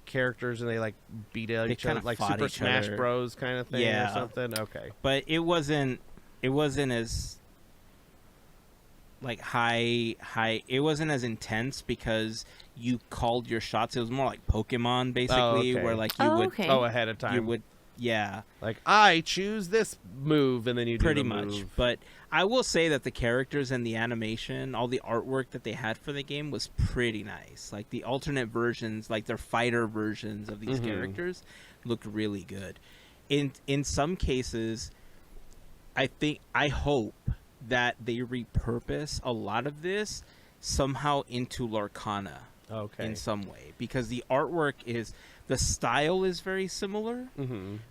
characters and they like beat each other, like Super Smash Bros kind of thing or something? Okay. But it wasn't as like high it wasn't as intense because you called your shots. It was more like Pokemon basically, where like you would ahead of time. You would like I choose this move and then you do pretty the much move. But I will say that the characters and the animation, all the artwork that they had for the game was pretty nice. Like the alternate versions, like their fighter versions of these characters looked really good. In some cases, I hope that they repurpose a lot of this somehow into Lorcana in some way, because the artwork the style is very similar,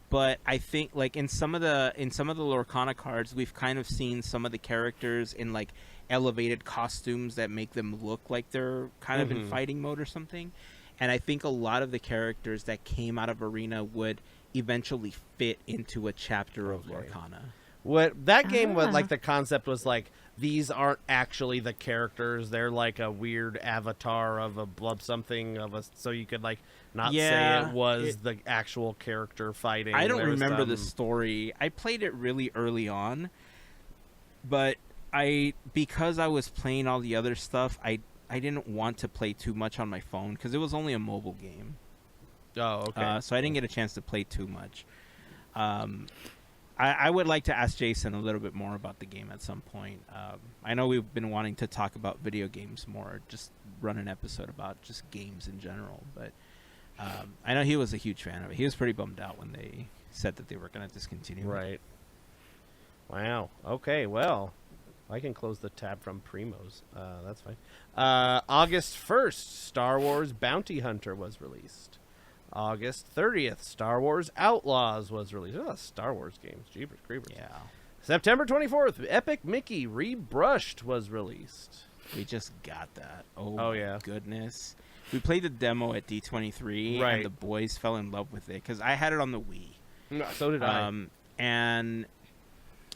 but I think like in some of the Lorcana cards, we've kind of seen some of the characters in like elevated costumes that make them look like they're kind of in fighting mode or something, and I think a lot of the characters that came out of Arena would eventually fit into a chapter of Lorcana. What that game was like, the concept was like, these aren't actually the characters, they're like a weird avatar of a so you could like not say it was the actual character fighting. I don't remember the story. I played it really early on, but because I was playing all the other stuff, I didn't want to play too much on my phone because it was only a mobile game. Oh, okay. So I didn't get a chance to play too much. I would like to ask Jason a little bit more about the game at some point. I know we've been wanting to talk about video games more, just run an episode about just games in general. But I know he was a huge fan of it. He was pretty bummed out when they said that they were going to discontinue. Right. Wow. Okay, well, I can close the tab from Primos. That's fine. August 1st, Star Wars Bounty Hunter was released. August 30th, Star Wars Outlaws was released. Oh, Star Wars games. Jeepers creepers. Yeah. September 24th, Epic Mickey Rebrushed was released. We just got that. Oh yeah. Goodness. We played the demo at D23, and the boys fell in love with it, because I had it on the Wii. No, so did I. And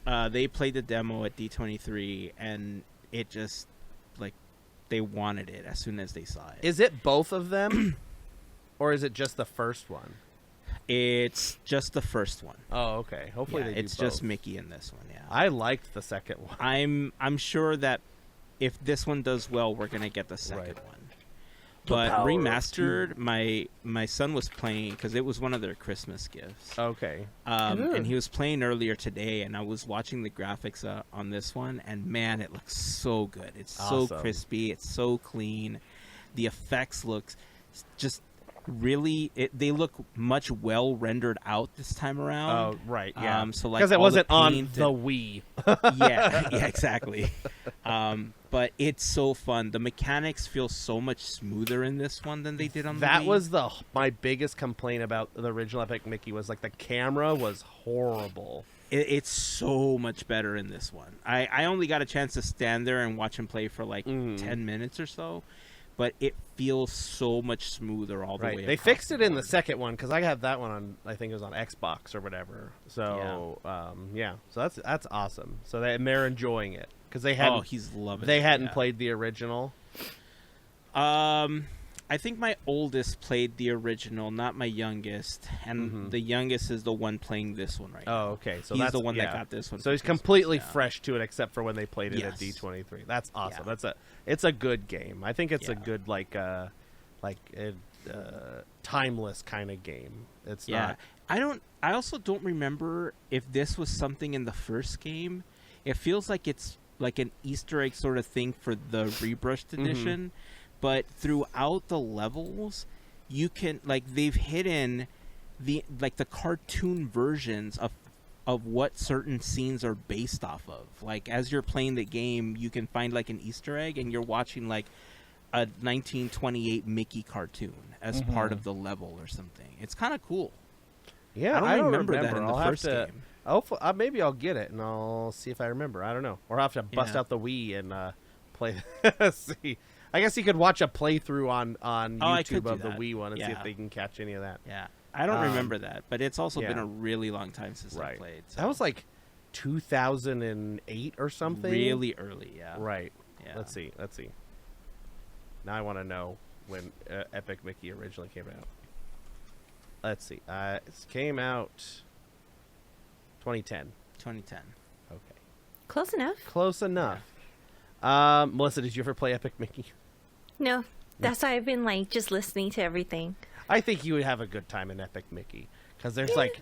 they played the demo at D23, and it just, like, they wanted it as soon as they saw it. Is it both of them? Or is it just the first one? It's just the first one. Oh, okay. Hopefully they do it's both. just Mickey in this one, yeah. I liked the second one. I'm sure that if this one does well, we're going to get the second one. But remastered, my son was playing, because it was one of their Christmas gifts. Okay. And he was playing earlier today, and I was watching the graphics on this one, and man, it looks so good. It's so crispy. It's so clean. The effects look just really, they look much well rendered out this time around. Oh, right, yeah. So like, because it wasn't on the Wii. yeah, exactly. But it's so fun. The mechanics feel so much smoother in this one than they did on the Wii. That was my biggest complaint about the original Epic Mickey, was like the camera was horrible. It's so much better in this one. I only got a chance to stand there and watch him play for like 10 minutes or so, but it feels so much smoother all the way. They fixed it in the second one, because I had that one on, I think it was on Xbox or whatever. So so that's awesome. So they're enjoying it, because they hadn't. He's loving it. They hadn't played the original. I think my oldest played the original, not my youngest, and the youngest is the one playing this one right now. Oh, okay. So he's the one that got this one. So he's completely fresh to it, except for when they played it at D23. That's awesome. Yeah. It's a good game. I think it's a good timeless kind of game. It's not. I also don't remember if this was something in the first game. It feels like it's like an Easter egg sort of thing for the rebrushed edition. But throughout the levels, you can, like, they've hidden the cartoon versions of what certain scenes are based off of. Like, as you're playing the game, you can find like an Easter egg, and you're watching like a 1928 Mickey cartoon as part of the level or something. It's kind of cool. Yeah, I don't remember that in the I'll first game. Hopefully, maybe I'll get it and I'll see if I remember. I don't know, or I'll have to bust out the Wii and play. See, I guess you could watch a playthrough on YouTube of the Wii one and see if they can catch any of that. Yeah, I don't remember that, but it's also been a really long time since I played. So. That was like 2008 or something. Really early, yeah. Right. Yeah. Let's see. Now I want to know when Epic Mickey originally came out. Let's see. It came out 2010. 2010. Okay. Close enough. Close enough. Yeah. Melissa, did you ever play Epic Mickey? No. That's why I've been like just listening to everything. I think you would have a good time in Epic Mickey because there's like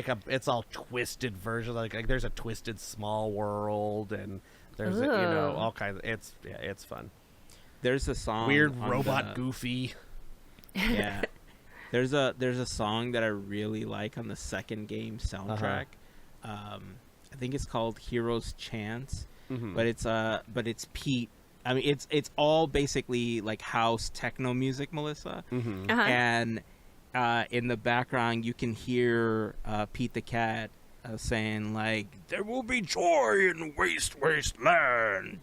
a it's all twisted version. Like there's a twisted Small World and there's all kinds of it's fun. There's a song weird robot Goofy. Yeah. There's a song that I really like on the second game soundtrack. I think it's called Hero's Chance, but it's Pete. I mean, it's all basically like house techno music, Melissa, and in the background you can hear Pete the Cat saying like, "There will be joy in wasteland."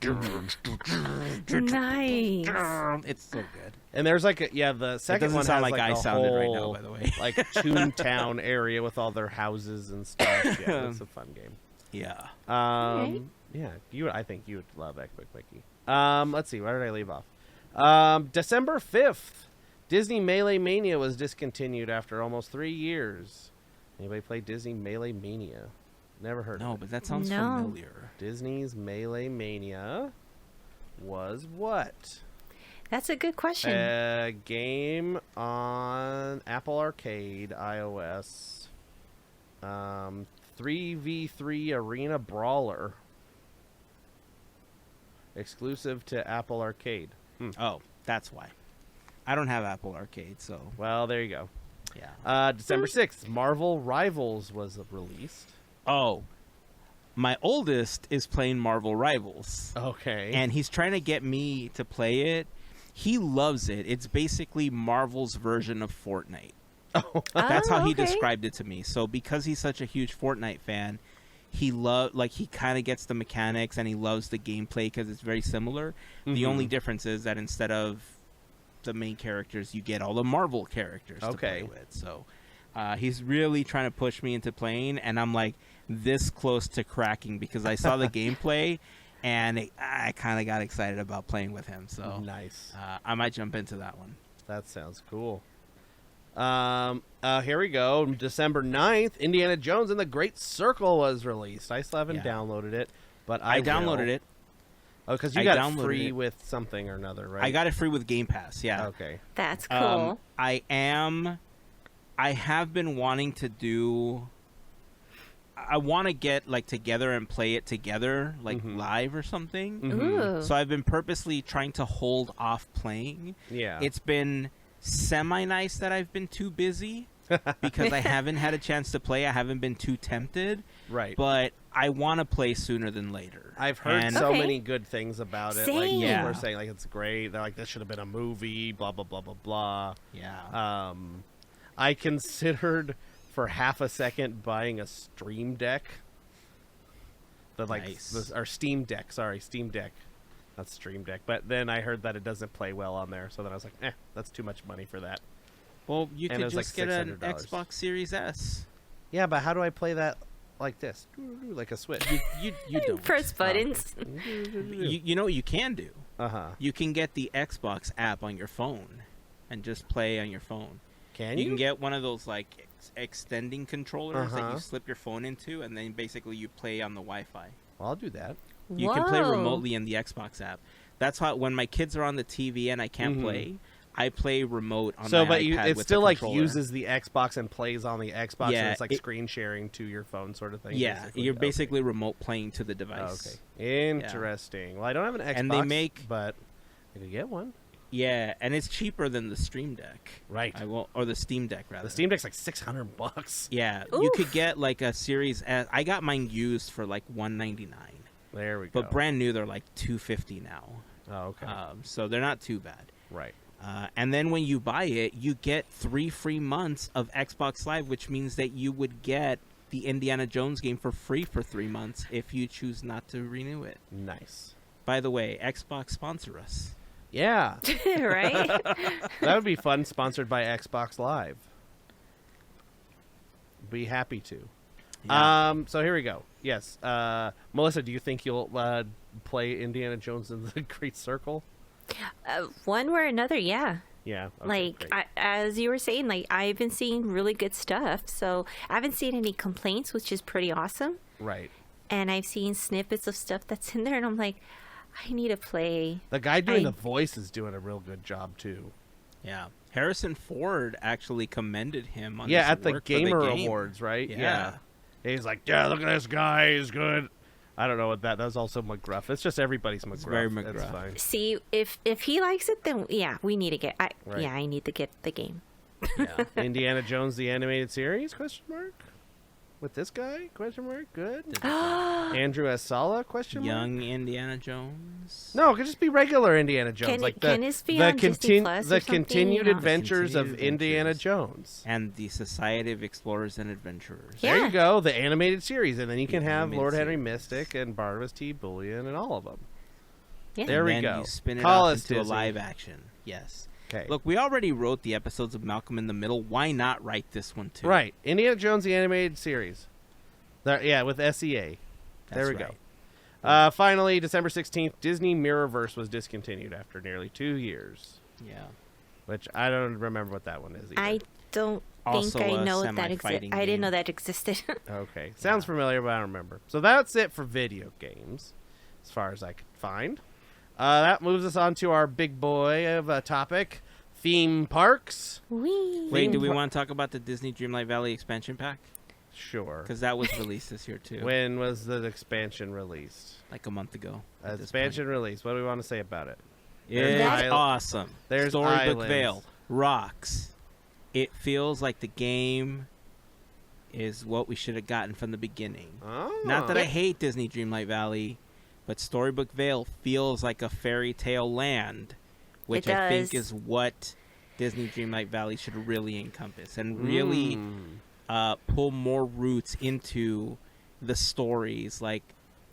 Nice. It's so good. And there's like the second one sound has like I a sounded whole, right now, by the way. like Toontown area with all their houses and stuff. Yeah, it's a fun game. Yeah. Yeah, I think you would love Epic Mickey. Let's see, where did I leave off? December 5th, Disney Melee Mania was discontinued after almost 3 years. Anybody play Disney Melee Mania? Never heard of it. No, but that sounds familiar. Disney's Melee Mania was what? That's a good question. A game on Apple Arcade, iOS. 3v3 Arena Brawler. Exclusive to Apple Arcade. Oh, that's why. I don't have Apple Arcade, so... Well, there you go. Yeah. December 6th, Marvel Rivals was released. Oh. My oldest is playing Marvel Rivals. Okay. And he's trying to get me to play it. He loves it. It's basically Marvel's version of Fortnite. Oh. That's how he described it to me. So because he's such a huge Fortnite fan, he kind of gets the mechanics and he loves the gameplay because it's very similar. The only difference is that instead of the main characters, you get all the Marvel characters to play with. So he's really trying to push me into playing, and I'm like this close to cracking because I saw the gameplay and I kind of got excited about playing with him. So nice. I might jump into that one. That sounds cool. Here we go. December 9th, Indiana Jones and the Great Circle was released. I still haven't downloaded it, but I downloaded it. Oh, because you got it free with something or another, right? I got it free with Game Pass, yeah. Okay. That's cool. I have been wanting to do... I want to get like together and play it together, like live or something. Ooh. So I've been purposely trying to hold off playing. Yeah. It's been semi-nice that I've been too busy because I haven't had a chance to play. I haven't been too tempted. Right. But I want to play sooner than later. I've heard so many good things about it. Same. Like people are saying like it's great. They're like this should have been a movie, blah blah blah blah blah. Yeah. I considered for half a second buying a Stream Deck. Or Steam Deck, sorry, Steam Deck. Not Stream Deck. But then I heard that it doesn't play well on there, so then I was like, that's too much money for that. Well, you could just get an $600. Xbox Series S. Yeah, but how do I play that like this? Like a Switch. You don't. Press buttons. You know what you can do? Uh-huh. You can get the Xbox app on your phone and just play on your phone. Can You can get one of those like extending controllers that Uh-huh. you slip your phone into, and then basically you play on the Wi-Fi. Well, I'll do that. You can play remotely in the Xbox app. That's how when my kids are on the TV and I can't play, I play remote on my iPad it with still the like controller. uses the Xbox and plays on the Xbox. Yeah, and it's like screen sharing to your phone, sort of thing. Yeah, basically. you're basically remote playing to the device. Okay, interesting. Well, I don't have an Xbox, And they make- but I could get one. Yeah, and it's cheaper than the Stream Deck. Right. Or the Steam Deck rather. The Steam Deck's like $600. Yeah, you could get like a Series S. I got mine used for like $199. There we go. But brand new, they're like $250 now. Oh, okay. So they're not too bad. Right. And then when you buy it, you get 3 free months of Xbox Live, which means that you would get the Indiana Jones game for free for 3 months if you choose not to renew it. Nice. By the way, Xbox sponsor us. Yeah. Right? That would be fun, sponsored by Xbox Live. Be happy to. Yeah. So here we go. Yes. Melissa, do you think you'll play Indiana Jones in the Great Circle? One way or another, yeah. Yeah. Okay, Like, great. as you were saying, like, I've been seeing really good stuff. So I haven't seen any complaints, which is pretty awesome. Right. And I've seen snippets of stuff that's in there, and I'm like, I need to play. The guy doing the voice is doing a real good job, too. Yeah. Harrison Ford actually commended him on Yeah, his at the work for the Gamer game. Awards, right? Yeah. He's like, yeah, look at this guy. He's good. I don't know what that was also McGruff. It's just everybody's McGruff. It's very That's McGruff. fine. See, if he likes it, then yeah, we need to get. Right. Yeah, I need to get the game. Yeah. Indiana Jones, the animated series? Question mark. With this guy? Question mark. Good. Andrew S. Sala? Question mark. Young Indiana Jones. No, it could just be regular Indiana Jones, Can like it- can this be on Disney Plus or the something, continued you know? adventures of Continued Indiana Adventures. Jones. And the Society of Explorers and Adventurers. Yeah. There you go, the animated series, and then you can have animated Lord Henry series. Mystic and Barnabas T. Bullion and all of them. Yeah. There we And then go. you spin it Call off us, into a Disney. live action. Yes. Okay. Look, we already wrote the episodes of Malcolm in the Middle. Why not write this one too? Right, Indiana Jones, the animated series. There, yeah, with SEA. There That's we right. go. Finally, December 16th, Disney Mirrorverse was discontinued after nearly 2 years. Yeah. Which I don't remember what that one is either. I don't think Also I a know that existed. semi-fighting I didn't game. know that existed. Okay. Sounds familiar, but I don't remember. So that's it for video games, as far as I could find. That moves us on to our big boy of a topic, theme parks. Wee. Wait, do we want to talk about the Disney Dreamlight Valley expansion pack? Sure. Because that was released this year too. When was the expansion released? Like a month ago. at this Expansion release. What do we want to say about it? point. There's It's isle- awesome. there's Storybook islands. Vale. Rocks. It feels like the game is what we should have gotten from the beginning. Oh. Not that I hate Disney Dreamlight Valley, but Storybook Vale feels like a fairy tale land, which It I think does. is what Disney Dreamlight Valley should really encompass and really pull more roots into the stories, like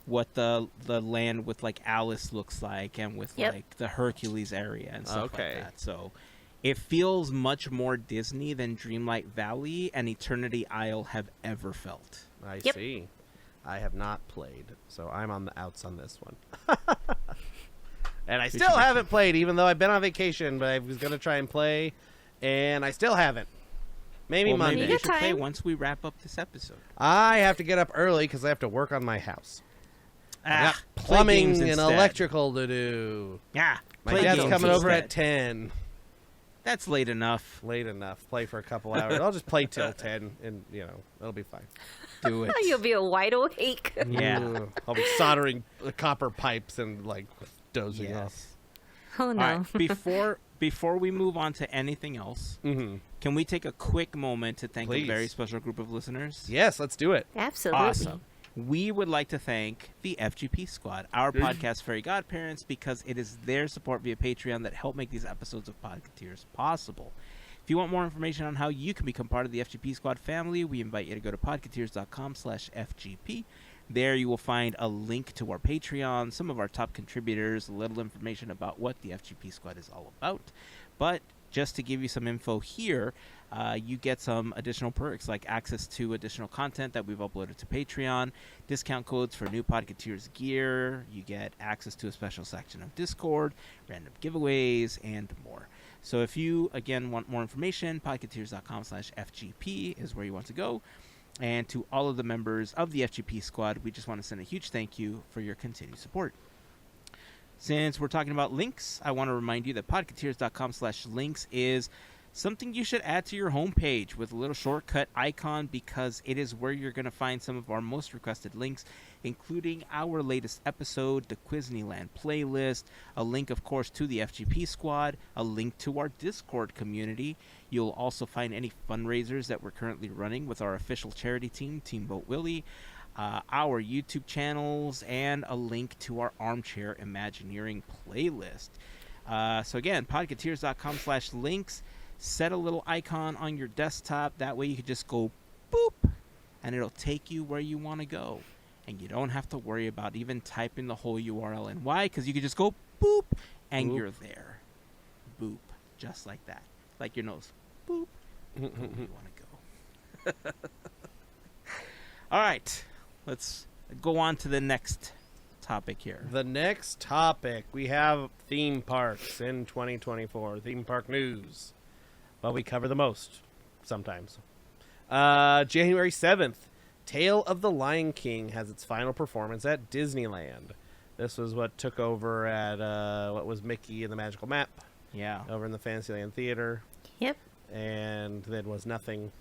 what the land with like Alice looks like and with Yep. like the Hercules area and stuff Okay. like that. So it feels much more Disney than Dreamlight Valley and Eternity Isle have ever felt. I Yep. see. I have not played, so I'm on the outs on this one. And I still haven't played, even though I've been on vacation, but I was going to try and play, and I still haven't. Maybe Well, Monday. maybe You you got should play time. once we wrap up this episode. I have to get up early because I have to work on my house. I got play plumbing games and instead. electrical to do. Yeah, My play dad's games coming over at instead. 10. That's late enough. Late enough. Play for a couple hours. I'll just play till 10, and, it'll be fine. Do it. You'll be wide awake. Yeah. Ooh, I'll be soldering copper pipes and, dozing off. Yes. Oh no. All right, before we move on to anything else, Mm-hmm. can we take a quick moment to thank Please. a very special group of listeners? Yes, let's do it. Absolutely. Awesome. We would like to thank the FGP Squad, our podcast Fairy Godparents, because it is their support via Patreon that help make these episodes of Podketeers possible. If you want more information on how you can become part of the FGP Squad family, we invite you to go to podketeers.com/FGP. There you will find a link to our Patreon, some of our top contributors, a little information about what the FGP Squad is all about. But just to give you some info here, you get some additional perks like access to additional content that we've uploaded to Patreon, discount codes for new Podketeers gear, you get access to a special section of Discord, random giveaways, and more. So if you, again, want more information, podketeers.com/FGP is where you want to go. And to all of the members of the FGP Squad, we just want to send a huge thank you for your continued support. Since we're talking about links, I want to remind you that podketeers.com/links is something you should add to your homepage with a little shortcut icon, because it is where you're going to find some of our most requested links, including our latest episode, the Quizneyland playlist, a link, of course, to the FGP Squad, a link to our Discord community. You'll also find any fundraisers that we're currently running with our official charity team, Team Boat Willie, our YouTube channels, and a link to our Armchair Imagineering playlist. So again, podketeers.com/links. Set a little icon on your desktop. That way you can just go boop and it'll take you where you want to go. And you don't have to worry about even typing the whole URL in. Why? Because you can just go boop, and you're there. Boop. Just like that. Like your nose. Boop. Where you want to go. All right. Let's go on to the next topic here. The next topic, we have theme parks in 2024. Theme park news. Well, we cover the most sometimes. January 7th. Tale of the Lion King has its final performance at Disneyland. This was what took over at what was Mickey and the Magical Map. Yeah. Over in the Fantasyland Theater. Yep. And then was nothing.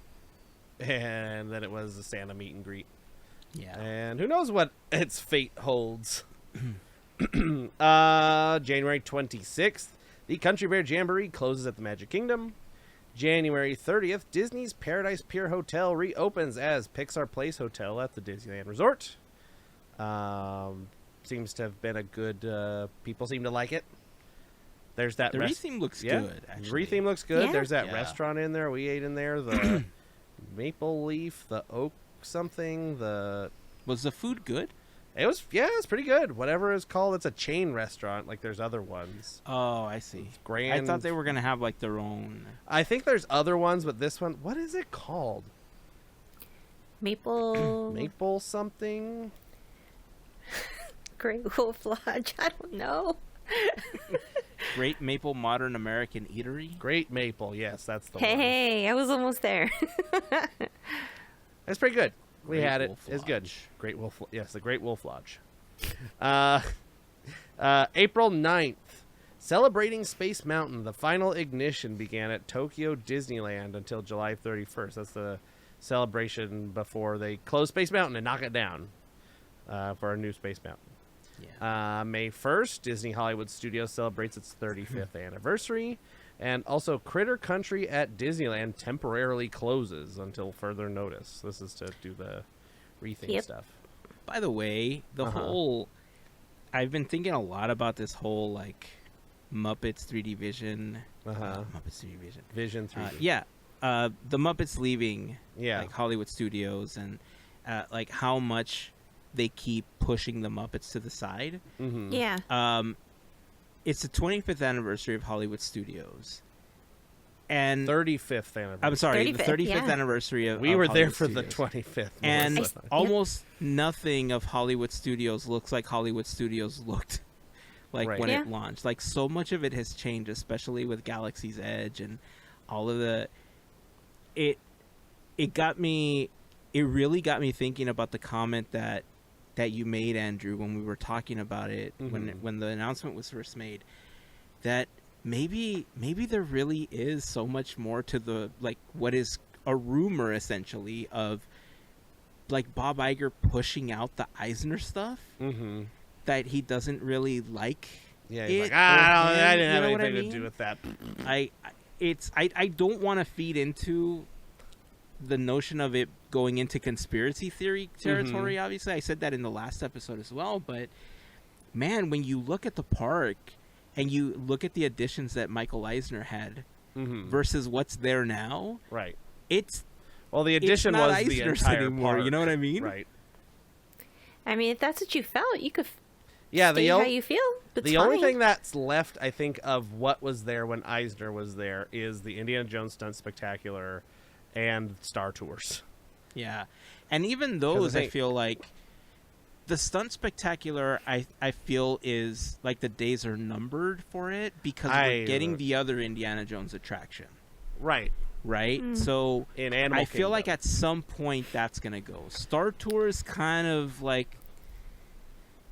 And then it was a Santa meet and greet. Yeah. And who knows what its fate holds. January 26th, the Country Bear Jamboree closes at the Magic Kingdom. January 30th, Disney's Paradise Pier Hotel reopens as Pixar Place Hotel at the Disneyland Resort. Seems to have been a good... people seem to like it. There's that... The retheme looks good, actually. Retheme looks good. Yeah. There's that restaurant in there. We ate in there. The Maple Leaf, the Oak something, the... Was the food good? It was pretty good. Whatever it's called, it's a chain restaurant. Like there's other ones. Oh, I see. Grand. I thought they were gonna have like their own. I think there's other ones, but this one, what is it called? Maple something. Great Wolf Lodge. I don't know. Great Maple Modern American Eatery. Great Maple, yes, that's the one. Hey, I was almost there. It's pretty good. We Great had it. Wolf It's good. Lodge. Great Wolf. Yes, the Great Wolf Lodge. April 9th. Celebrating Space Mountain. The final ignition began at Tokyo Disneyland until July 31st. That's the celebration before they close Space Mountain and knock it down for a new Space Mountain. Yeah. May 1st, Disney Hollywood Studios celebrates its 35th anniversary. And also, Critter Country at Disneyland temporarily closes until further notice. This is to do the retheme stuff. By the way, the whole... I've been thinking a lot about this whole, like, Muppets 3D Vision. Muppets 3D Vision. Vision 3D. The Muppets leaving Yeah. Hollywood Studios and, like, how much they keep pushing the Muppets to the side. Mm-hmm. Yeah. It's the 25th anniversary of Hollywood Studios. And 35th anniversary. I'm sorry, the 35th, 35th anniversary of We were there Hollywood for Studios. the 25th. And Melissa. almost nothing of Hollywood Studios looks like Hollywood Studios looked like Right. when Yeah. it launched. Like, so much of it has changed, especially with Galaxy's Edge and all of the... It really got me thinking about the comment that you made, Andrew, when we were talking about it, when the announcement was first made, that maybe there really is so much more to the, like, what is a rumor essentially of, like, Bob Iger pushing out the Eisner stuff that he doesn't really like. Yeah, he's it like, or I him, didn't have you know what I anything to mean? do with that. I don't want to feed into the notion of it going into conspiracy theory territory. Obviously, I said that in the last episode as well, but man, when you look at the park and you look at the additions that Michael Eisner had versus what's there now, Right. Well, the addition not was the Eisner's entire anymore, park. you know what I mean? Right. I mean, if that's what you felt, you could Yeah, stay how you feel. It's the only fine. thing that's left, I think, of what was there when Eisner was there is the Indiana Jones Stunt Spectacular and Star Tours. Yeah. And even those, I think- feel like the Stunt Spectacular, I feel is like the days are numbered for it because we're getting the other Indiana Jones attraction. Right. Right? So In Animal I feel like Kingdom. at some point that's going to go. Star Tours kind of like,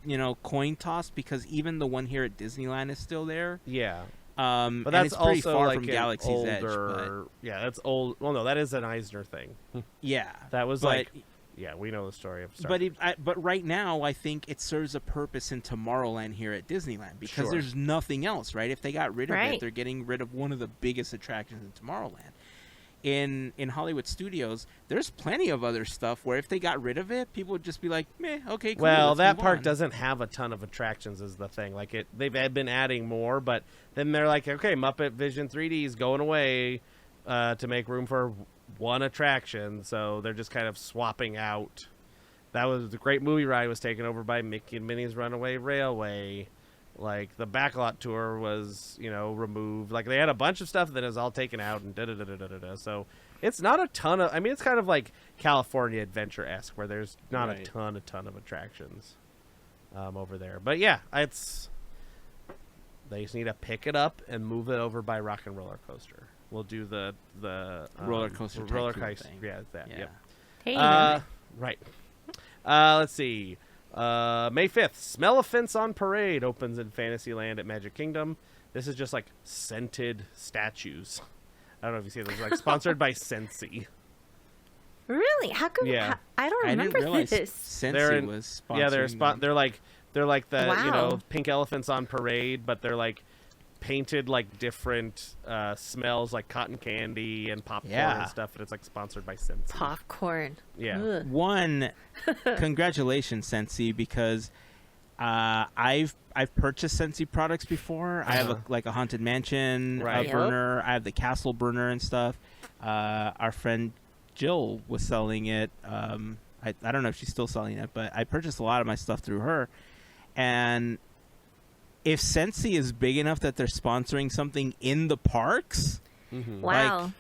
you know, coin toss because even the one here at Disneyland is still there. Yeah. But But and that's it's pretty also far like from an Galaxy's Edge. older... Yeah, that's old. Well, no, that is an Eisner thing. But yeah. That was but, like... Yeah, we know the story of Star Tours. But right now, I think it serves a purpose in Tomorrowland here at Disneyland because Sure. there's nothing else, right? If they got rid of it, Right. they're getting rid of one of the biggest attractions in Tomorrowland. In Hollywood Studios, there's plenty of other stuff where if they got rid of it, people would just be like, meh, okay, cool. Well, let's that move park on. doesn't have a ton of attractions is the thing. Like they've been adding more, but then they're like, okay, Muppet Vision 3D is going away to make room for one attraction, so they're just kind of swapping out. That was the Great Movie Ride was taken over by Mickey and Minnie's Runaway Railway. Like the Backlot Tour was, removed. Like they had a bunch of stuff that is all taken out and da-da-da-da-da-da. So it's not a ton of. I mean, it's kind of like California Adventure-esque, where there's not a ton of attractions over there. But yeah, they just need to pick it up and move it over by Rock and Roller Coaster. We'll do the roller coaster. Thing. Yeah, that. Yeah. Yep. Hey, Right. Let's see. May 5th, Smell-a-Fence on Parade opens in Fantasyland at Magic Kingdom. This is just like scented statues. I don't know if you see those. Like sponsored by Scentsy. really? How come? Yeah. I don't remember this. Scentsy was sponsoring Yeah, they're like the Wow. pink elephants on parade, but they're like painted like different smells, like cotton candy and popcorn and stuff, and it's like sponsored by Scentsy. Popcorn. Yeah. Ugh. One, congratulations, Scentsy, because I've purchased Scentsy products before. I have a Haunted Mansion Right. burner. I have the Castle burner and stuff. Our friend Jill was selling it. I don't know if she's still selling it, but I purchased a lot of my stuff through her. And if Scentsy is big enough that they're sponsoring something in the parks, Wow.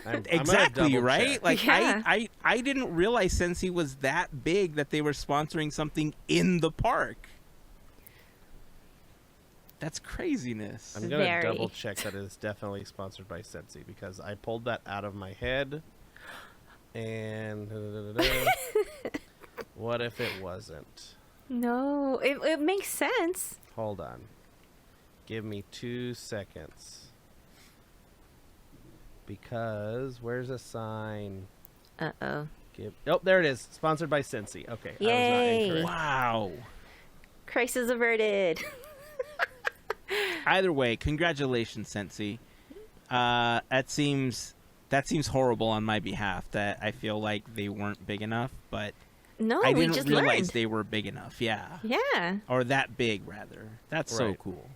exactly right. Check. Like Yeah. I didn't realize Scentsy was that big that they were sponsoring something in the park. That's craziness. I'm gonna Very. double check that it is definitely sponsored by Scentsy because I pulled that out of my head. And what if it wasn't? No, it makes sense. Hold on. Give me 2 seconds. Because where's a sign? Uh-oh. Oh, there it is. Sponsored by Scentsy. Okay. Yay. I was not incorrect. Wow. Crisis averted. Either way, congratulations, Scentsy. That seems horrible on my behalf that I feel like they weren't big enough, but No, I we didn't just realize learned. they were big enough. Yeah. Yeah. Or that big, rather. That's so Right. cool.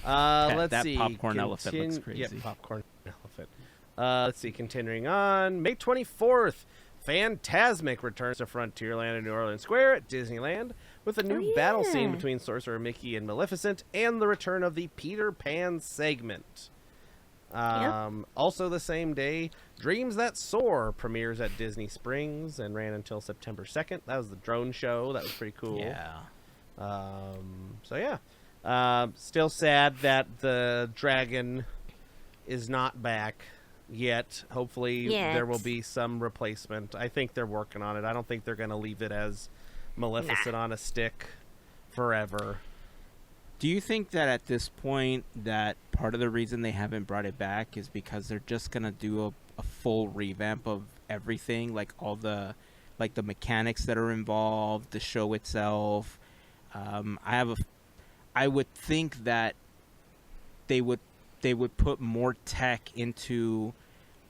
Let's that see. popcorn elephant looks crazy. Yeah, popcorn elephant. Let's see. Continuing on, May 24th, Phantasmic returns to Frontierland in New Orleans Square at Disneyland with a new battle scene yeah. between Sorcerer Mickey and Maleficent, and the return of the Peter Pan segment. Also the same day, Dreams That Soar premieres at Disney Springs and ran until September 2nd. That was the drone show. That was pretty cool. Yeah. So yeah. Still sad that the dragon is not back yet. Hopefully there will be some replacement. I think they're working on it. I don't think they're going to leave it as Maleficent on a stick forever. Do you think that at this point that part of the reason they haven't brought it back is because they're just going to do a full revamp of everything, like all the mechanics that are involved, the show itself? I would think that they would put more tech into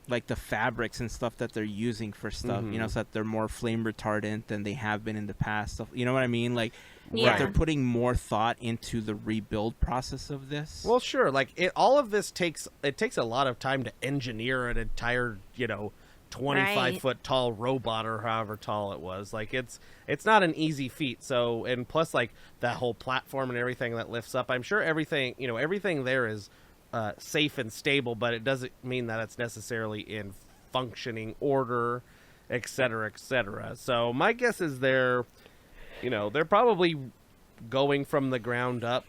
like the fabrics and stuff that they're using for stuff, so that they're more flame retardant than they have been in the past. Stuff, you know what I mean? Like, that they're putting more thought into the rebuild process of this. Well, sure. Like all of this takes a lot of time to engineer an entire, 25-foot tall robot or however tall it was. Like it's not an easy feat. So, and plus like that whole platform and everything that lifts up, I'm sure everything there is safe and stable, but it doesn't mean that it's necessarily in functioning order, et cetera, et cetera. So my guess is they're probably going from the ground up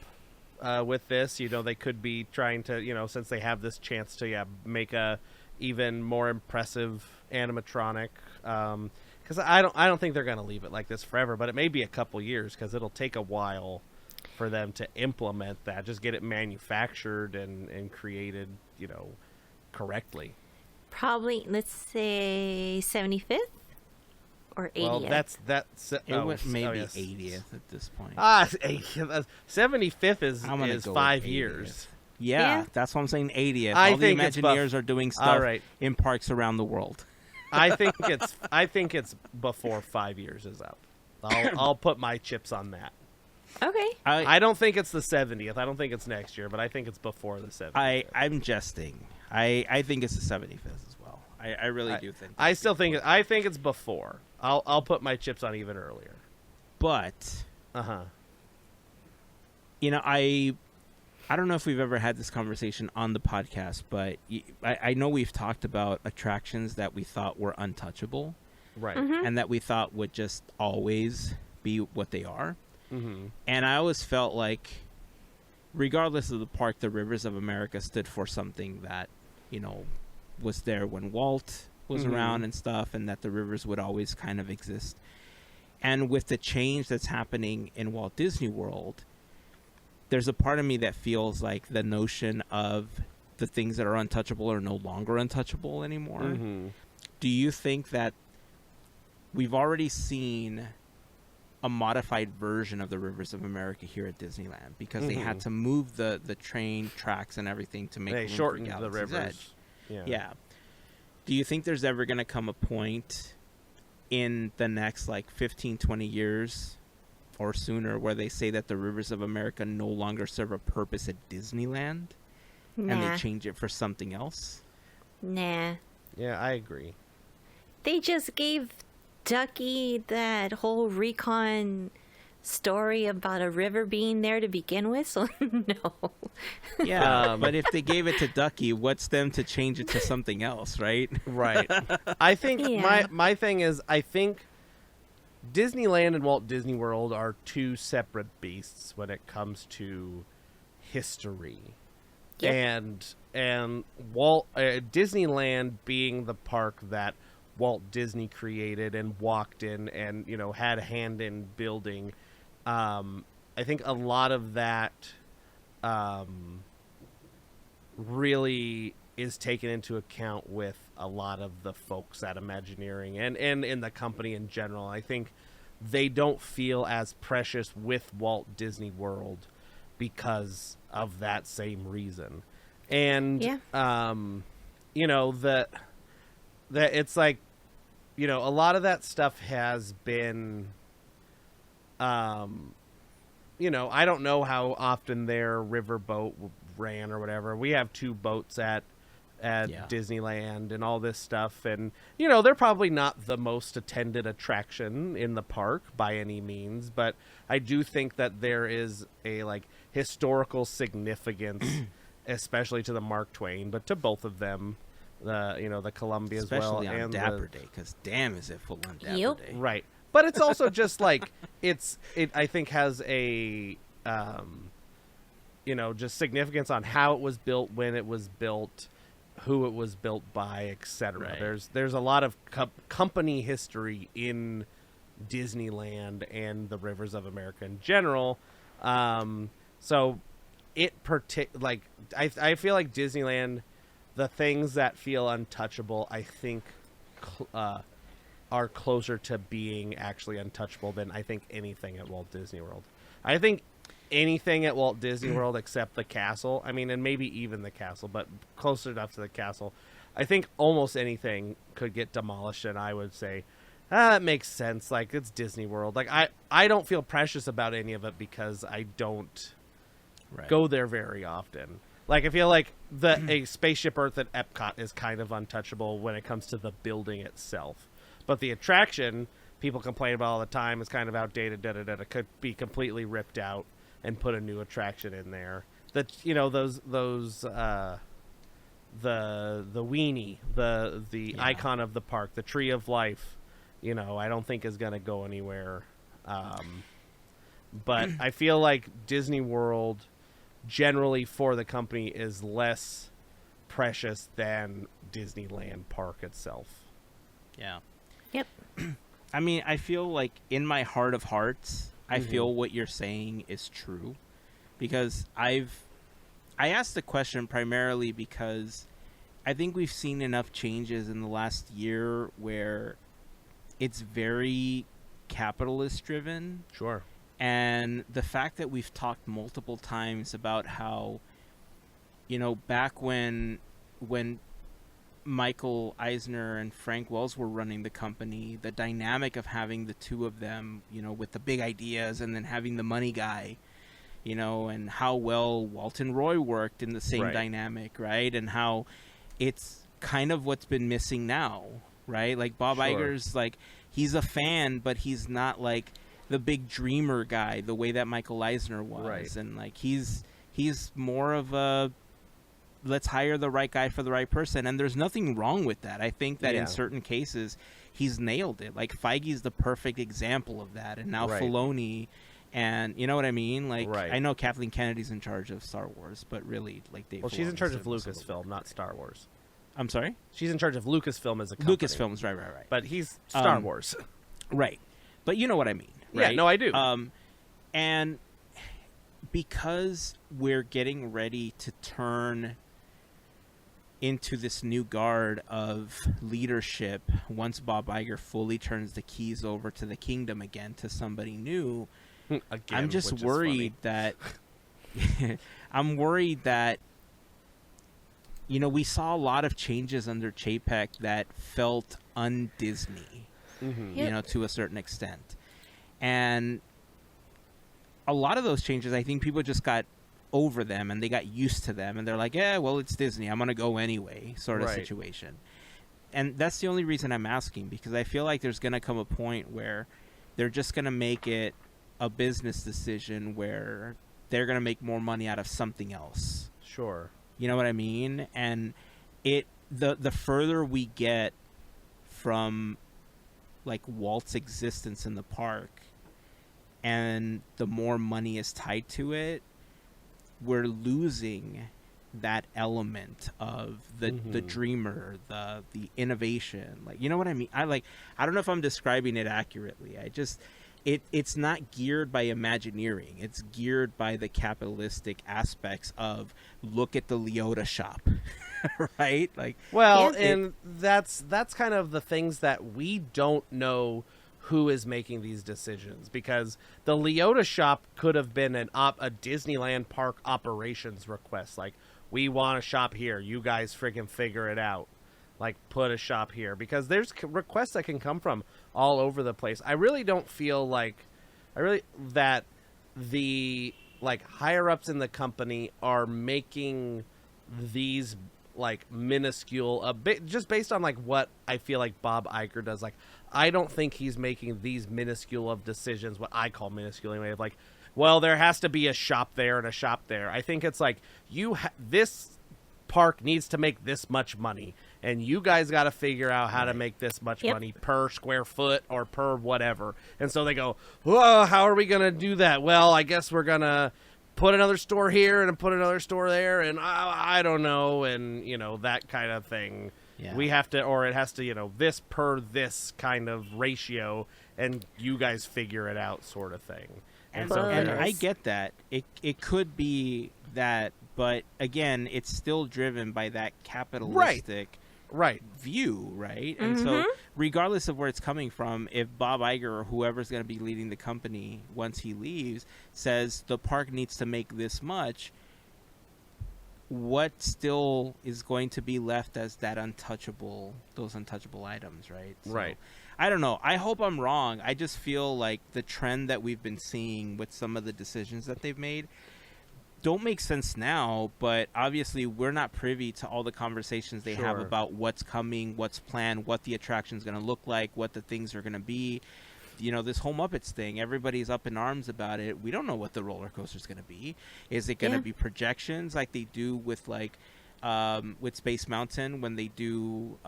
with this. They could be trying to, since they have this chance to make a even more impressive animatronic, because I don't think they're going to leave it like this forever, but it may be a couple years because it'll take a while for them to implement that, just get it manufactured and created, correctly. Probably, let's say 75th or 80th. Well, that's maybe yes. 80th at this point. 75th is I'm gonna go 5 with 80th. years. Yeah, that's what I'm saying. 80th. I All the think it's Imagineers are doing All stuff right. in parks around the world. I think it's before 5 years is up. I'll put my chips on that. Okay. I don't think it's the 70th. I don't think it's next year, but I think it's before the 70th. I'm jesting. I think it's the 75th as well. I really do think. I think it's before. I'll put my chips on even earlier. But I don't know if we've ever had this conversation on the podcast, but I know we've talked about attractions that we thought were untouchable, right? And that we thought would just always be what they are. And I always felt like, regardless of the park, the Rivers of America stood for something that, was there when Walt was around and stuff, and that the rivers would always kind of exist. And with the change that's happening in Walt Disney World, there's a part of me that feels like the notion of the things that are untouchable are no longer untouchable anymore. Do you think that we've already seen a modified version of the Rivers of America here at Disneyland because they had to move the train tracks and everything to make room for shortened the Galaxy's rivers. Edge? Yeah. Do you think there's ever going to come a point in the next 15, 20 years or sooner where they say that the Rivers of America no longer serve a purpose at Disneyland and they change it for something else? Nah. Yeah, I agree. They just gave Ducky that whole recon story about a river being there to begin with, so no. Yeah, but if they gave it to Ducky, what's them to change it to something else, right? Right. I think my thing is, I think Disneyland and Walt Disney World are two separate beasts when it comes to history. Yep. And Walt Disneyland being the park that Walt Disney created and walked in and had a hand in building. I think a lot of that really is taken into account with a lot of the folks at Imagineering and in the company in general. I think they don't feel as precious with Walt Disney World because of that same reason. And that it's like, a lot of that stuff has been, I don't know how often their riverboat ran or whatever. We have 2 boats at Disneyland and all this stuff. And, they're probably not the most attended attraction in the park by any means, but I do think that there is a historical significance, especially to the Mark Twain, but to both of them. The Columbia as well, especially on Dapper Day, because damn, is it full on Dapper Day, right? But it's also just it I think has a just significance on how it was built, when it was built, who it was built by, etc. Right. There's a lot of company history in Disneyland and the Rivers of America in general. So it I feel like Disneyland, the things that feel untouchable, I think, are closer to being actually untouchable than I think anything at Walt Disney World. I think anything at Walt Disney World except the castle, and maybe even the castle, but closer enough to the castle, I think almost anything could get demolished, and I would say, that makes sense. It's Disney World. I don't feel precious about any of it because I don't go there very often. I feel like a Spaceship Earth at Epcot is kind of untouchable when it comes to the building itself. But the attraction, people complain about all the time, is kind of outdated, could be completely ripped out and put a new attraction in there. The weenie, the icon of the park, the Tree of Life, I don't think is going to go anywhere. But I feel like Disney World generally for the company is less precious than Disneyland Park itself. Yeah. Yep. I feel like in my heart of hearts, I feel what you're saying is true, because I asked the question primarily because I think we've seen enough changes in the last year where it's very capitalist driven. Sure. And the fact that we've talked multiple times about how, back when Michael Eisner and Frank Wells were running the company, the dynamic of having the two of them, with the big ideas and then having the money guy, and how well Walt and Roy worked in the same dynamic, right? And how it's kind of what's been missing now, right? Like Bob Iger's like, he's a fan, but he's not like the big dreamer guy the way that Michael Eisner was. Right. And like he's more of a let's hire the right guy for the right person, and there's nothing wrong with that. I think that in certain cases he's nailed it. Like Feige's the perfect example of that, and now Filoni, and you know what I mean? Like I know Kathleen Kennedy's in charge of Star Wars, but really like Dave she's in Filoni's charge of Lucasfilm, not Star Wars. I'm sorry? She's in charge of Lucasfilm as a company. Lucasfilm's right. But he's Star Wars. Right. But you know what I mean, right? Yeah, no, I do. And because we're getting ready to turn into this new guard of leadership once Bob Iger fully turns the keys over to the kingdom again to somebody new, I'm just worried that I'm worried that we saw a lot of changes under Chapek that felt un-Disney, to a certain extent. And a lot of those changes, I think people just got over them and they got used to them. And they're like, yeah, well, it's Disney. I'm going to go anyway sort of situation. And that's the only reason I'm asking, because I feel like there's going to come a point where they're just going to make it a business decision where they're going to make more money out of something else. Sure. You know what I mean? And the further we get from like Walt's existence in the park and the more money is tied to it, we're losing that element of the dreamer, the innovation. Like, you know what I mean? I don't know if I'm describing it accurately. It's not geared by Imagineering. It's geared by the capitalistic aspects of look at the Leota shop, right? Like, well, and that's kind of the things that we don't know who is making these decisions, because the Leota shop could have been a Disneyland park operations request. Like, we want a shop here. You guys friggin' figure it out. Like, put a shop here, because there's requests that can come from all over the place. I really don't feel like that the like higher ups in the company are making these like minuscule a bit just based on like what I feel like Bob Iger does. Like, I don't think he's making these minuscule of decisions, what I call minuscule anyway, of like, well, there has to be a shop there and a shop there. I think it's like this park needs to make this much money, and you guys got to figure out how to make this much money per square foot or per whatever. And so they go, whoa, how are we going to do that? Well, I guess we're going to put another store here and put another store there, and I don't know, and, that kind of thing. Yeah. We have to, or it has to, this per this kind of ratio, and you guys figure it out sort of thing. And I get that. It could be that, but again, it's still driven by that capitalistic view, right? And so regardless of where it's coming from, if Bob Iger or whoever's going to be leading the company once he leaves says the park needs to make this much, what still is going to be left as those untouchable items, right? So, right. I don't know. I hope I'm wrong. I just feel like the trend that we've been seeing with some of the decisions that they've made don't make sense now, but obviously we're not privy to all the conversations they have about what's coming, what's planned, what the attraction's going to look like, what the things are going to be. This whole Muppets thing, everybody's up in arms about it. We don't know what the roller coaster's going to be. Is it going to be projections like they do with with Space Mountain when they do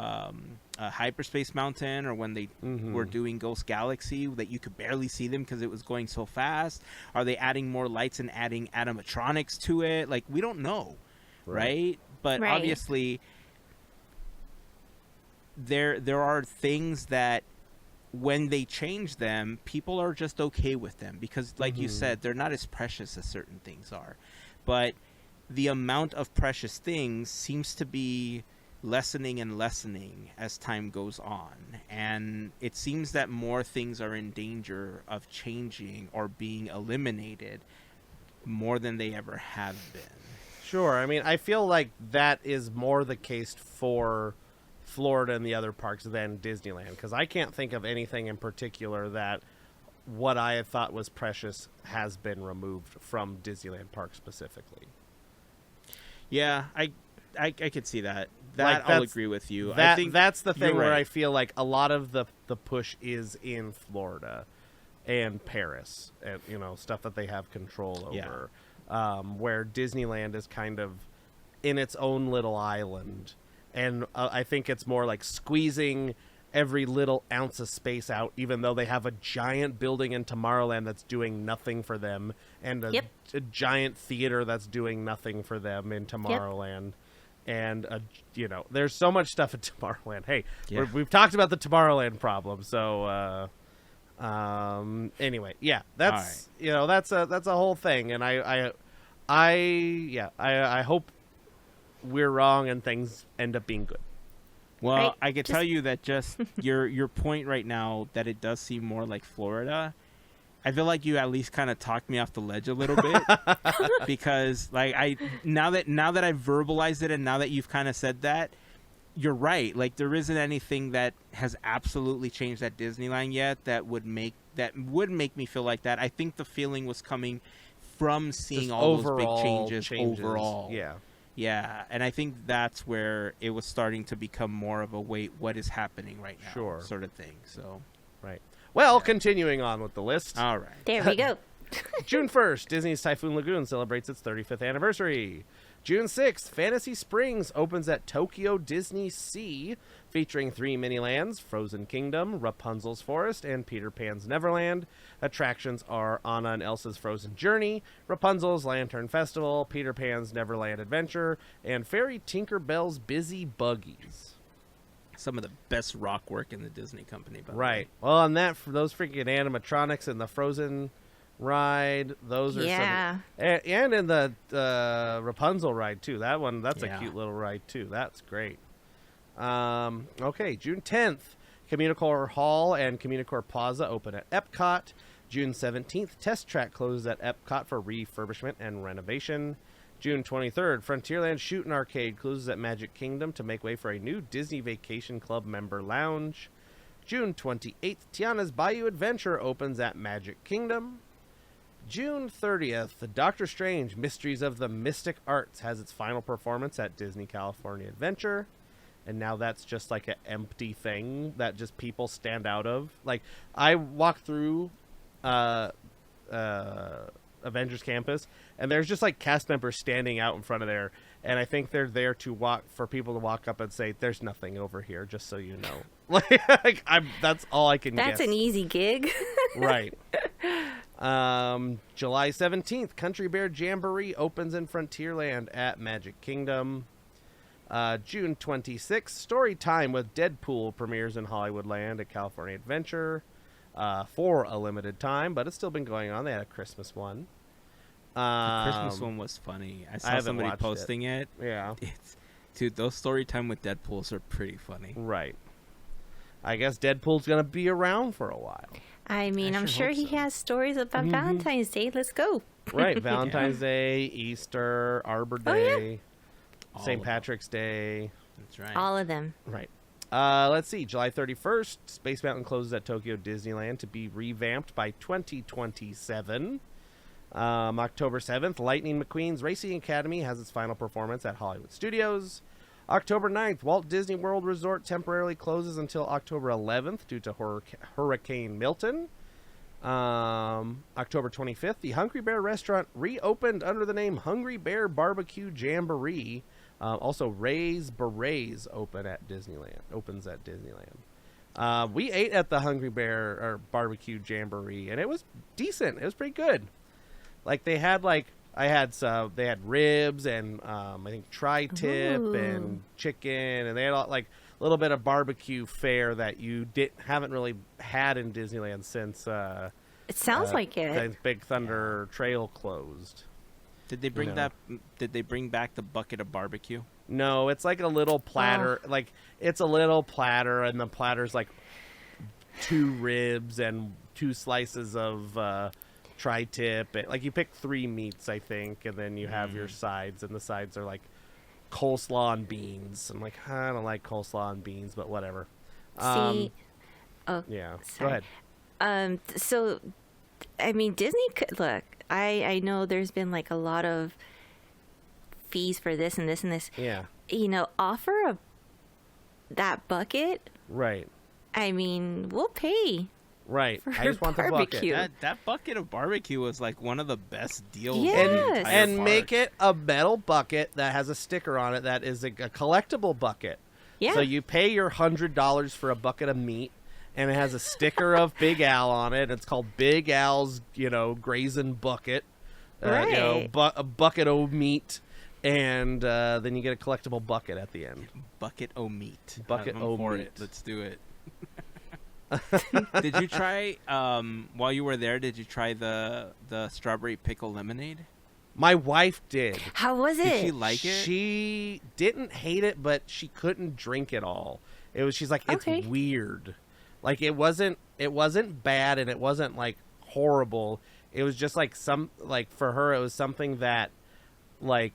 Hyperspace Mountain, or when they were doing Ghost Galaxy that you could barely see them because it was going so fast? Are they adding more lights and adding animatronics to it? Like, we don't know, right? But obviously there are things that when they change them, people are just okay with them because, like you said, they're not as precious as certain things are. But the amount of precious things seems to be lessening and lessening as time goes on. And it seems that more things are in danger of changing or being eliminated more than they ever have been. Sure. I mean, I feel like that is more the case for Florida and the other parks than Disneyland, because I can't think of anything in particular that what I had thought was precious has been removed from Disneyland Park specifically. Yeah, I could see that. I'll agree with you. I think that's the thing where right. I feel like a lot of the push is in Florida and Paris, and stuff that they have control over. Where Disneyland is kind of in its own little island, and I think it's more like squeezing every little ounce of space out, even though they have a giant building in Tomorrowland that's doing nothing for them, and a giant theater that's doing nothing for them in Tomorrowland. And there's so much stuff at Tomorrowland. Hey, we've talked about the Tomorrowland problem, so anyway, that's right. That's a whole thing, and I hope we're wrong and things end up being good. Well, I can tell you that just your point right now that it does seem more like Florida. I feel like you at least kind of talked me off the ledge a little bit because like now that I've verbalized it and now that you've kind of said that, you're right. Like there isn't anything that has absolutely changed at Disneyland yet that would make me feel like that. I think the feeling was coming from seeing just all those big changes overall. Yeah, and I think that's where it was starting to become more of a wait, what is happening right now sort of thing. So, right. Well, continuing on with the list. All right. There we go. June 1st, Disney's Typhoon Lagoon celebrates its 35th anniversary. June 6th, Fantasy Springs opens at Tokyo Disney Sea, featuring 3 mini-lands, Frozen Kingdom, Rapunzel's Forest, and Peter Pan's Neverland. Attractions are Anna and Elsa's Frozen Journey, Rapunzel's Lantern Festival, Peter Pan's Neverland Adventure, and Fairy Tinkerbell's Busy Buggies. Some of the best rock work in the Disney company, by the way. Well, on that, for those freaking animatronics in the Frozen ride, those are some, and in the Rapunzel ride too. That's a cute little ride too. That's great. Okay, June 10th, Communicore Hall and Communicore Plaza open at Epcot. June 17th, Test Track closes at Epcot for refurbishment and renovation. June 23rd, Frontierland Shoot 'n Arcade closes at Magic Kingdom to make way for a new Disney Vacation Club member lounge. June 28th, Tiana's Bayou Adventure opens at Magic Kingdom. June 30th, Doctor Strange Mysteries of the Mystic Arts has its final performance at Disney California Adventure. And now that's just like an empty thing that just people stand out of. Like, I walked through Avengers Campus, and there's just like cast members standing out in front of there. And I think they're there for people to walk up and say, "There's nothing over here," just so you know. That's all I can guess. That's an easy gig. Right. July 17th, Country Bear Jamboree opens in Frontierland at Magic Kingdom. June 26th, Story Time with Deadpool premieres in Hollywoodland at California Adventure for a limited time, but it's still been going on. They had a Christmas one. The Christmas one was funny. I saw somebody posting it. Yeah. Dude, those Story Time with Deadpools are pretty funny. Right. I guess Deadpool's going to be around for a while. I mean, I'm sure he has stories about Valentine's Day. Let's go. Right. Valentine's Day, Easter, Arbor Day, St. Patrick's Day. That's right. All of them. Right. Let's see. July 31st, Space Mountain closes at Tokyo Disneyland to be revamped by 2027. October 7th, Lightning McQueen's Racing Academy has its final performance at Hollywood Studios. October 9th, Walt Disney World Resort temporarily closes until October 11th due to Hurricane Milton. October 25th, the Hungry Bear restaurant reopened under the name Hungry Bear Barbecue Jamboree. Also, Ray's Berets opens at Disneyland. We ate at the Hungry Bear Barbecue Jamboree, and it was decent. It was pretty good. Like they had they had ribs and I think tri-tip and chicken, and they had a little bit of barbecue fare that you haven't really had in Disneyland since it sounds like it. The Big Thunder Trail closed. Did they bring Did they bring back the bucket of barbecue? No, it's like a little platter. Like it's a little platter, and the platter's like 2 ribs and 2 slices of tri-tip. Like you pick 3 meats, I think, and then you have your sides, and the sides are like coleslaw and beans. I'm like, I don't like coleslaw and beans, but whatever. Yeah. Sorry. Go ahead. So, I mean, Disney could look. I know there's been like a lot of fees for this and this and this. Yeah. Offer that bucket. Right. I mean, we'll pay. Right. For I just want the barbecue. bucket. That bucket of barbecue was like one of the best deals. Yes. in the entire And park. make it a metal bucket that has a sticker on it that is a collectible bucket. Yeah. So you pay your $100 for a bucket of meat, and it has a sticker of Big Al on it. It's called Big Al's, grazing bucket. Right. A bucket of meat, and then you get a collectible bucket at the end. bucket o' meat. Bucket I'm o' for meat. it. Let's do it. Did you try while you were there? Did you try the strawberry pickle lemonade? My wife did. How was it? Did she like it? She didn't hate it, but she couldn't drink it all. She's like, it's Okay. weird. Like it wasn't bad, and it wasn't like horrible. It was just like for her, it was something that like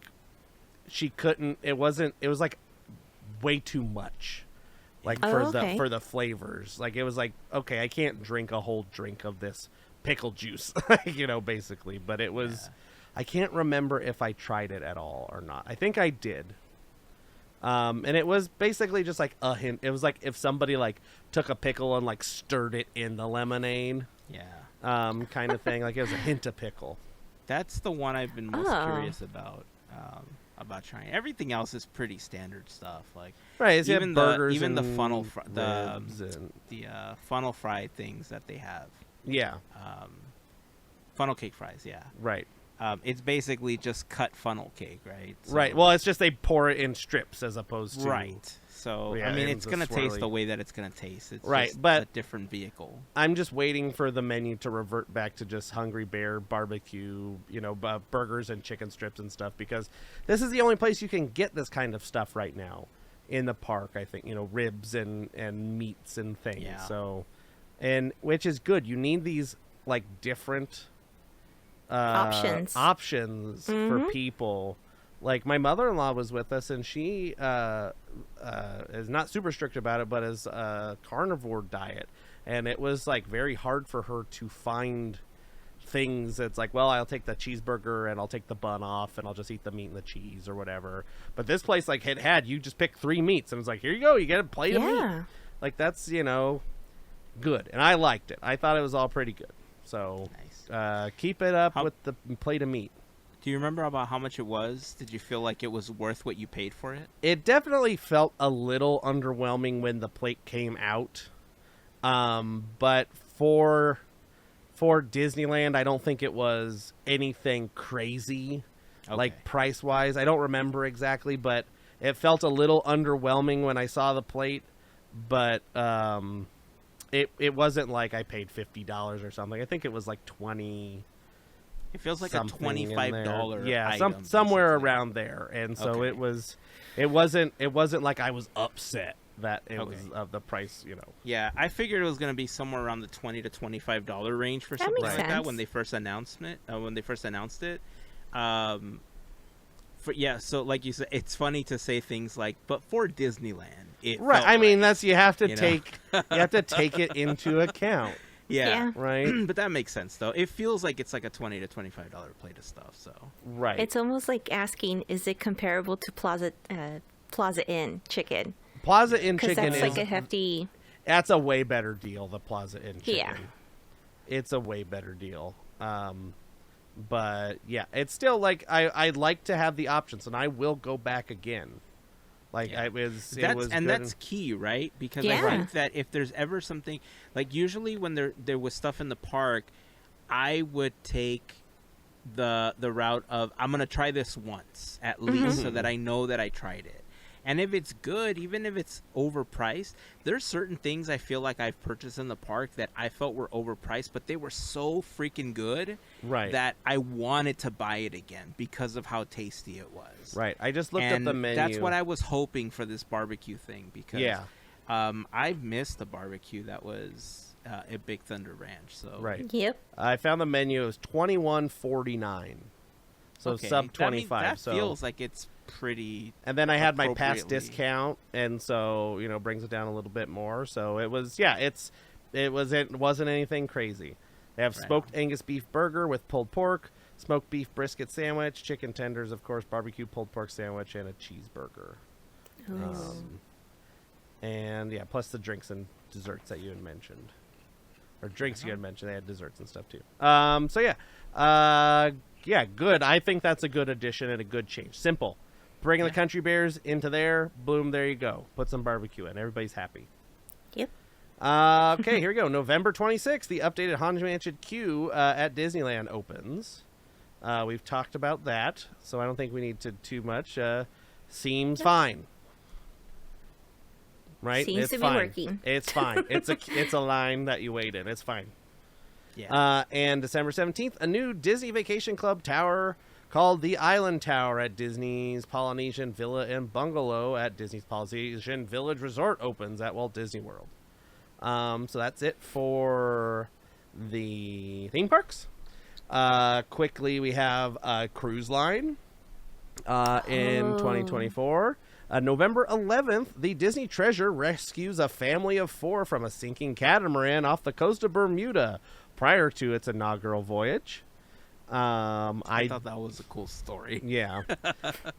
she couldn't. It was like way too much. Like for the flavors. Like it was like, okay, I can't drink a whole drink of this pickle juice, basically. But it was, I can't remember if I tried it at all or not. I think I did. And it was basically just like a hint. It was like if somebody like took a pickle and like stirred it in the lemonade. Yeah. Kind of thing. Like it was a hint of pickle. That's the one I've been most curious about trying. Everything else is pretty standard stuff. Like Right. So even burgers the and funnel ribs and funnel fry things that they have. yeah. Funnel cake fries. Yeah. Right. It's basically just cut funnel cake, right? So, Right. Well, it's just they pour it in strips as opposed to right. So Yeah, I mean, and it's the gonna taste swirly. the way that it's gonna taste. It's Right, just but- a different vehicle. I'm just waiting for the menu to revert back to just Hungry Bear barbecue, burgers and chicken strips and stuff, because this is the only place you can get this kind of stuff right now in the park. I think, ribs and meats and things. Yeah. So, and which is good. You need these like different Options for people. Like my mother-in-law was with us, and she is not super strict about it, but is a carnivore diet, and it was like very hard for her to find things. It's like, well, I'll take the cheeseburger and I'll take the bun off and I'll just eat the meat and the cheese or whatever. But this place like had you just pick 3 meats, and it's like, here you go, you get a plate of meat. Like that's good, and I liked it. I thought it was all pretty good. So Nice. keep it up with the plate of meat. Do you remember about how much it was? Did you feel like it was worth what you paid for it? It definitely felt a little underwhelming when the plate came out. But for Disneyland, I don't think it was anything crazy, like price-wise. I don't remember exactly, but it felt a little underwhelming when I saw the plate. But it wasn't like I paid $50 or something. I think it was like $20. It feels like Something a $25 yeah, item, somewhere basically. around there. And so Okay. it wasn't like I was upset that it was of the price, Yeah, I figured it was going to be somewhere around the $20 to $25 range for That something makes like that sense. when they first announced it. So like you said, it's funny to say things like, but for Disneyland, it Right. felt I mean, right. you have to you know? take it into account, Yeah. right? But that makes sense, though. It feels like it's like a $20 to $25 plate of stuff. So Right. It's almost like asking, is it comparable to Plaza Inn chicken? Plaza Inn Because chicken that's is like a hefty. that's a way better deal. The Plaza Inn chicken. Yeah. It's a way better deal. But yeah, it's still like I'd like to have the options, and I will go back again. Like Yeah. it was and good. that's key, right? Because I Yeah. think that if there's ever something like usually when there was stuff in the park, I would take the route of I'm gonna try this once at least so that I know that I tried it. And if it's good, even if it's overpriced, there's certain things I feel like I've purchased in the park that I felt were overpriced, but they were so freaking good Right. that I wanted to buy it again because of how tasty it was. Right. I just looked And at the menu. that's what I was hoping for this barbecue thing because Yeah. I've missed the barbecue that was at Big Thunder Ranch. So Right. Yep. I found the menu. It was $21.49, so okay. sub 25. That so feels like it's pretty. and then I had my past appropriately. discount, and so brings it down a little bit more. So it was it wasn't anything crazy. They have Right. smoked Angus beef burger with pulled pork, smoked beef brisket sandwich, chicken tenders, of course, barbecue pulled pork sandwich, and a cheeseburger. And yeah, plus the drinks and desserts that you had mentioned. Or drinks you had mentioned. They had desserts and stuff too. So yeah. Yeah, good. I think that's a good addition and a good change. Simple. Bring the Country Bears into there. Boom, there you go. Put some barbecue in. Everybody's happy. Yep. Okay, here we go. November 26th, the updated Haunted Mansion queue at Disneyland opens. We've talked about that, so I don't think we need to too much. Seems fine. Right? Seems it's to fine. be working. It's fine. It's a line that you wait in. It's fine. Yeah. And December 17th, a new Disney Vacation Club tower called the Island Tower at Disney's Polynesian Villa and Bungalow at Disney's Polynesian Village Resort opens at Walt Disney World. So that's it for the theme parks. Quickly, we have a cruise line in 2024. November 11th, the Disney Treasure rescues a family of 4 from a sinking catamaran off the coast of Bermuda prior to its inaugural voyage. I thought that was a cool story. Yeah.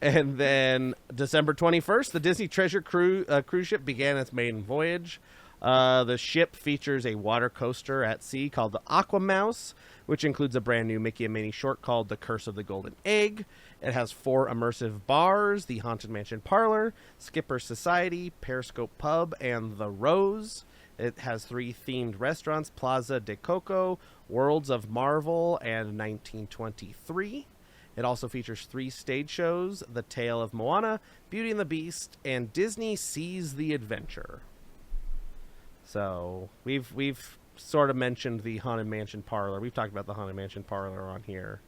And then December 21st, the Disney Treasure cruise ship began its maiden voyage. The ship features a water coaster at sea called the Aqua Mouse, which includes a brand new Mickey and Minnie short called The Curse of the Golden Egg. It has 4 immersive bars, the Haunted Mansion Parlor, Skipper's Society, Periscope Pub, and The Rose. It has 3 themed restaurants, Plaza de Coco, Worlds of Marvel, and 1923. It also features 3 stage shows, The Tale of Moana, Beauty and the Beast, and Disney Sees the Adventure. So we've sort of mentioned the Haunted Mansion Parlor. We've talked about the Haunted Mansion Parlor on here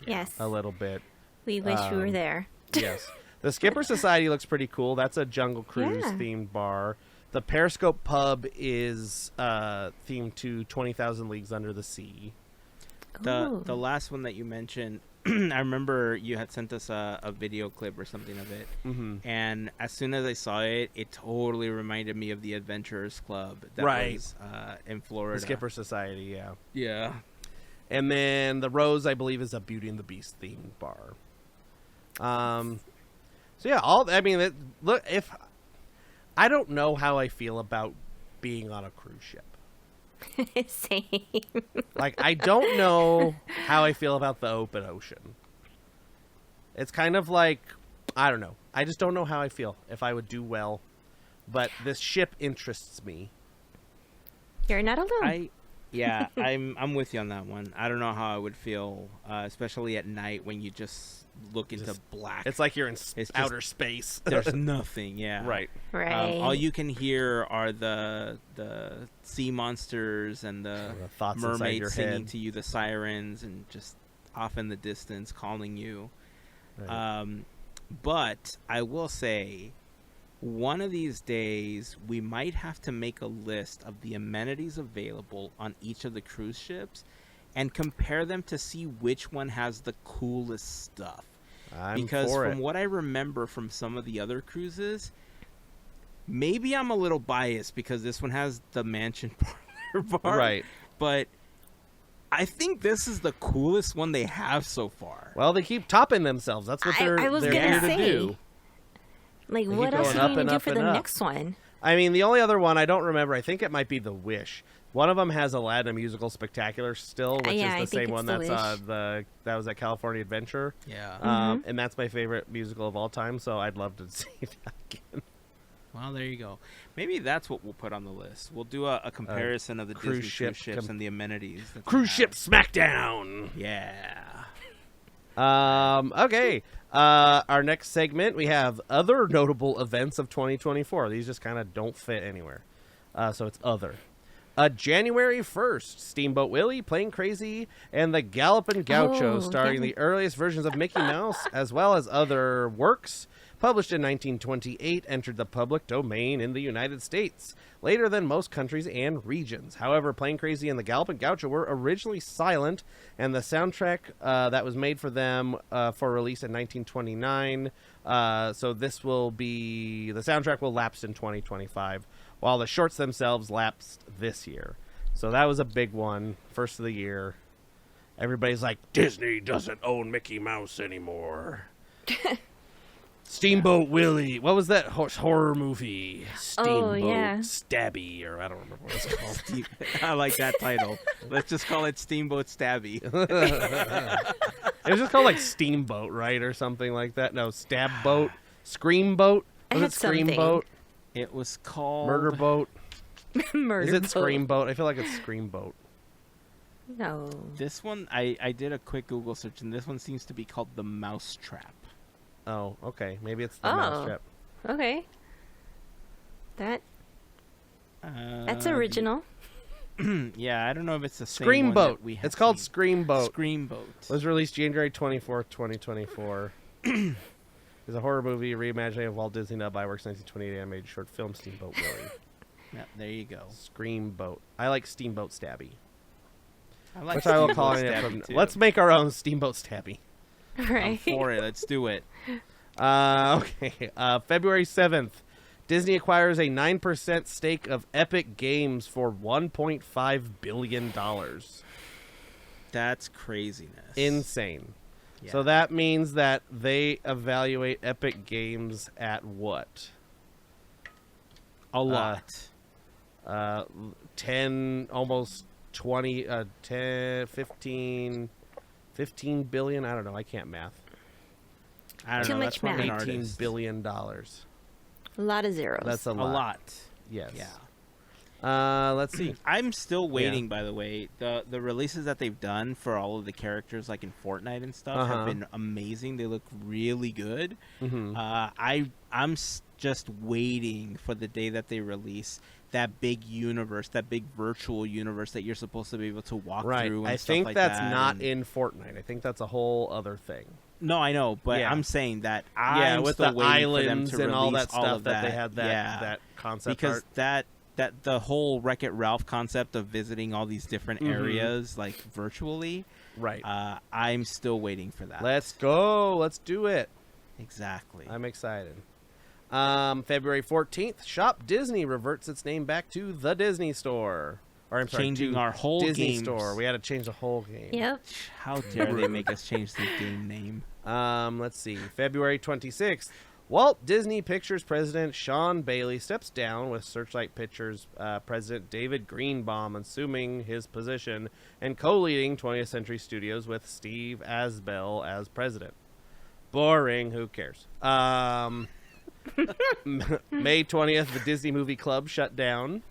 Yes. a little bit. We wish we were there. Yes. The Skipper Society looks pretty cool. That's a Jungle Cruise themed bar. The Periscope Pub is themed to 20,000 Leagues Under the Sea. The last one that you mentioned, I remember you had sent us a video clip or something of it. Mm-hmm. And as soon as I saw it, it totally reminded me of the Adventurers Club that was in Florida. The Skipper Society, yeah. Yeah. And then the Rose, I believe, is a Beauty and the Beast themed bar. So yeah, look, if I don't know how I feel about being on a cruise ship. Same. Like, I don't know how I feel about the open ocean. It's kind of like, I don't know. I just don't know how I feel, if I would do well. But this ship interests me. You're not alone. I'm with you on that one. I don't know how I would feel, especially at night when you just look into black. It's like you're in outer space. There's nothing, yeah. Right. All you can hear are the sea monsters and the thoughts mermaids singing to you, the sirens, and just off in the distance calling you. Right. But I will say, one of these days, we might have to make a list of the amenities available on each of the cruise ships and compare them to see which one has the coolest stuff. Because from what I remember from some of the other cruises, maybe I'm a little biased because this one has the mansion parlor bar. Right. But I think this is the coolest one they have so far. Well, they keep topping themselves. That's what they're here to do. Like, what else are you going to do for the next one? I mean, the only other one I don't remember, I think it might be The Wish. One of them has Aladdin Musical Spectacular still, which is the same one that's that was at California Adventure. Yeah. And that's my favorite musical of all time, so I'd love to see that again. Well, there you go. Maybe that's what we'll put on the list. We'll do a comparison of the Disney cruise ships and the amenities. Cruise Ship Smackdown! Yeah. Okay. Our next segment, we have other notable events of 2024. These just kind of don't fit anywhere. So it's other. January 1st, Steamboat Willie, Plane Crazy, and the Gallopin' Gaucho, starring the earliest versions of Mickey Mouse, as well as other works, published in 1928, entered the public domain in the United States, later than most countries and regions. However, Plane Crazy and the Gallopin' Gaucho were originally silent, and the soundtrack that was made for them for release in 1929, so the soundtrack will lapse in 2025. While the shorts themselves lapsed this year. So that was a big one, first of the year. everybody's like, Disney doesn't own Mickey Mouse anymore. Steamboat Willie. What was that horror movie? Steamboat Stabby, or I don't remember what it's called. I like that title. Let's just call it Steamboat Stabby. It was just called like Steamboat, right, or something like that. No, Stab Boat, Scream Boat. Was it Scream Boat? It was called Murder Boat. Murder Is it Boat. Scream Boat? I feel like it's Scream Boat. No. This one, I did a quick Google search, and this one seems to be called The Mousetrap. Oh, okay. Maybe it's the Mousetrap. Okay. That's original. Yeah, I don't know if it's the same Scream one Boat. that we have It's called seen. Scream Boat. Scream Boat. Was released January 24th, 2024. It's a horror movie reimagining of Walt Disney Nub Iwerks 1928 animated short film Steamboat Willie. Yeah, there you go. Scream Boat. I like Steamboat Stabby. I like Which I will Steamboat call it Stabby, from. too. Let's make our own Steamboat Stabby. I'm Right. for it. Let's do it. Okay. February 7th. Disney acquires a 9% stake of Epic Games for $1.5 billion. That's craziness. Insane. Yeah. So that means that they evaluate Epic Games at what? A lot. 10, almost 20, 10, 15 billion. I don't know. I can't math. I don't Too know. much That's why I'm an math. $18 artist. billion. A lot of zeros. That's a A lot. lot. Yes. Yeah. Let's see. I'm still waiting, by the way. The releases that they've done for all of the characters, like in Fortnite and stuff, have been amazing. They look really good. Mm-hmm. I'm just waiting for the day that they release that big universe, that big virtual universe that you're supposed to be able to walk Right. through. And I stuff think like that's that. not And- in Fortnite. I think that's a whole other thing. No, I know, but Yeah. I'm saying that Yeah, I'm with still the waiting islands for them to and all release that stuff of that they had that concept because art. that the whole Wreck-It Ralph concept of visiting all these different Mhm. areas like virtually, Right. I'm still waiting for that. Let's go. Let's do it. Exactly. I'm excited. February 14th, Shop Disney reverts its name back to the Disney Store. Or I'm sorry, Changing to our whole Disney games. Store. We had to change the whole game. Yep. How dare they make us change the game name? Let's see. February 26th, Walt Disney Pictures president Sean Bailey steps down, with Searchlight Pictures president David Greenbaum assuming his position and co-leading 20th Century Studios with Steve Asbell as president. Boring. Who cares? May 20th, the Disney Movie Club shut down.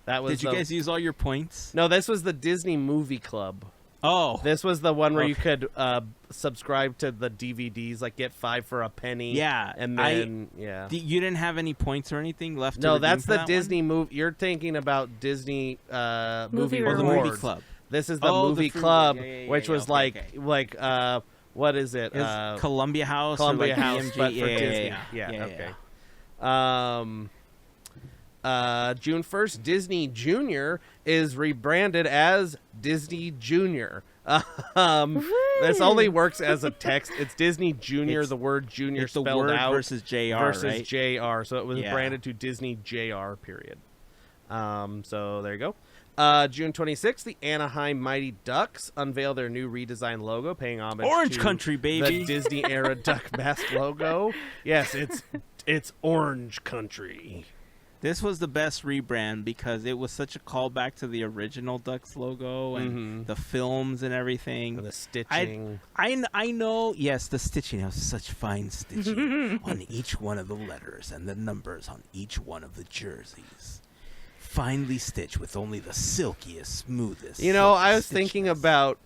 That was Did you guys use all your points? No, this was the Disney Movie Club. Oh, This was the one where you Okay. could subscribe to the DVDs, like get 5 for a penny. Yeah, and then you didn't have any points or anything left. to No, redeem that's for the that Disney movie. You're thinking about Disney movie Rewards. one? Oh, the rewards. movie club. This is the Oh, the movie free- club, yeah, yeah, yeah, which yeah, was okay, like what is it? It was Columbia House. Columbia or like House, BMG. but for yeah, Disney. Yeah, Okay. June 1st, Disney Junior is rebranded as Disney Junior. This only works as a text. It's Disney Junior. It's- The word Junior It's the spelled word out versus JR, versus right? JR. So it was Yeah. branded to Disney JR. Period. So there you go. June 26th, the Anaheim Mighty Ducks unveil their new redesigned logo, paying homage Orange to Country, baby. the Disney era duck mask logo. Yes, it's Orange Country. This was the best rebrand because it was such a callback to the original Ducks logo and the films and everything. And the stitching. I know, yes, the stitching has such fine stitching on each one of the letters and the numbers on each one of the jerseys. Finely stitched with only the silkiest, smoothest. You know, I was silky thinking stitches. about,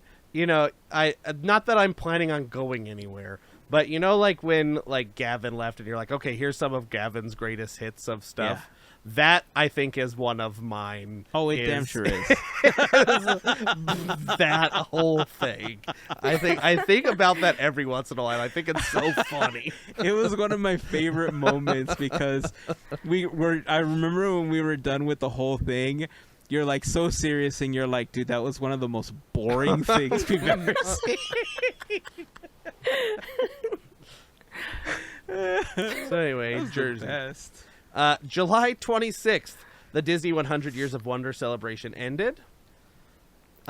I not that I'm planning on going anywhere, but like when like Gavin left and you're like, okay, here's some of Gavin's greatest hits of stuff. Yeah. That I think is one of mine. Oh, it damn sure is. That whole thing. I think about that every once in a while. I think it's so funny. It was one of my favorite moments because I remember when we were done with the whole thing, you're like so serious and you're like, dude, that was one of the most boring things we've ever seen. So anyway, Jersey. Best. July 26th, the Disney 100 Years of Wonder celebration ended.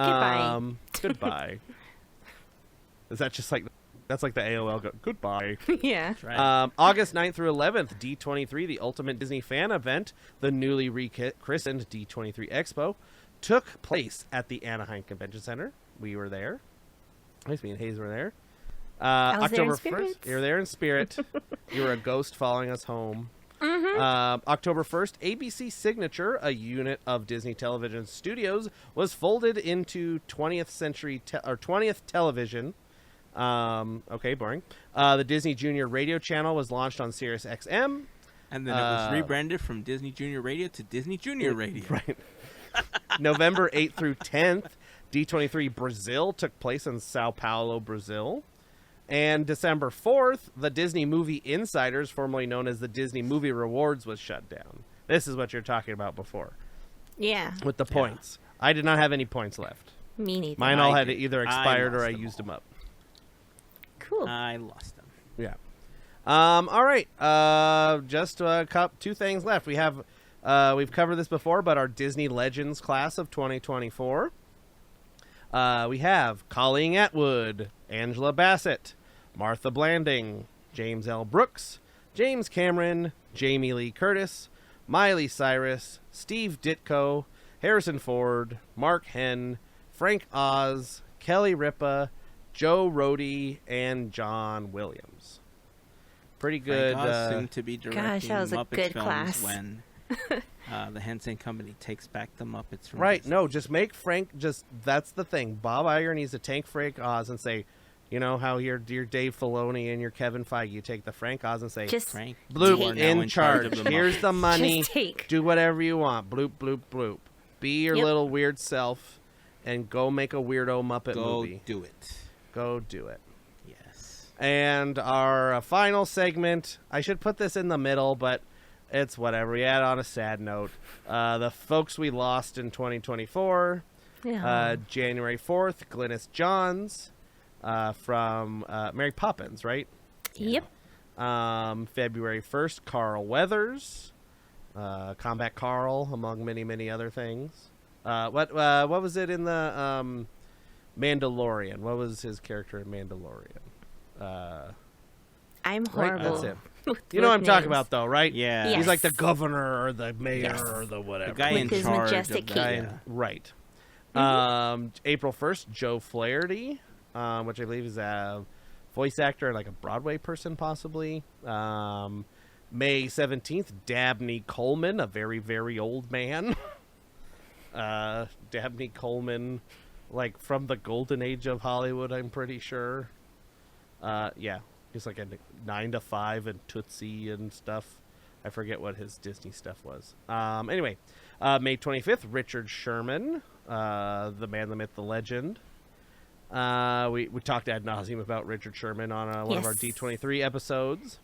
Goodbye. Goodbye. Is that just like that's like the AOL goodbye? Yeah. Right. August 9th through 11th, D23, the Ultimate Disney Fan Event, the newly rechristened D23 Expo, took place at the Anaheim Convention Center. We were there. At least me and Heyzen were there. I was there in October 1st. spirit. You were there in spirit. You were a ghost following us home. Mm-hmm. October 1st, ABC Signature, a unit of Disney Television Studios, was folded into 20th Television. Okay, boring. The Disney Junior Radio channel was launched on Sirius XM. And then it was rebranded from Disney Junior Radio to Disney Junior Radio. Right. November 8th through 10th, D23 Brazil took place in Sao Paulo, Brazil. And December 4th, the Disney Movie Insiders, formerly known as the Disney Movie Rewards, was shut down. This is what you're talking about before. Yeah. With the points. I did not have any points left. Me neither. Mine all had did. either expired or I them used them up. Cool. I lost them. Yeah. All right. Just two things left. We have we've covered this before, but our Disney Legends class of 2024. We have Colleen Atwood, Angela Bassett, Martha Blanding, James L. Brooks, James Cameron, Jamie Lee Curtis, Miley Cyrus, Steve Ditko, Harrison Ford, Mark Henn, Frank Oz, Kelly Ripa, Joe Rohde, and John Williams. Pretty good. Frank Oz soon to be directing Gosh, that was a Muppet good films class. when the Henson Company takes back the Muppets from Right. Disney. No, just make Frank. That's the thing. Bob Iger needs to tank Frank Oz and say, you know how you're Dave Filoni and you're Kevin Feige. You take the Frank Oz and say, Just Frank, bloop you are now in charge. of the Here's Muppets. the money. Just take. Do whatever you want. Bloop bloop bloop. Be your Yep. little weird self, and go make a weirdo Muppet Go movie. do it. Go do it. Yes. And our final segment, I should put this in the middle, but it's whatever. We add on a sad note. The folks we lost in 2024. Yeah. January 4th, Glynis Johns from Mary Poppins, right? Yep. February 1st, Carl Weathers. Combat Carl, among many, many other things. What was it in the Mandalorian? What was his character in Mandalorian? I'm Right, horrible. that's it. You know what I'm talking about, though, right? Yeah. Yes. He's like the governor or the mayor Yes. or the whatever. The guy With in his charge majestic of the, cape. yeah. Right. Mm-hmm. April 1st, Joe Flaherty, which I believe is a voice actor, like a Broadway person, possibly. May 17th, Dabney Coleman, a very, very old man. Dabney Coleman, like from the golden age of Hollywood, I'm pretty sure. Yeah, he's like a 9 to 5 and Tootsie and stuff. I forget what his Disney stuff was. Anyway, May 25th, Richard Sherman, the man, the myth, the legend. We talked ad nauseum about Richard Sherman on one of our Yes. D23 episodes.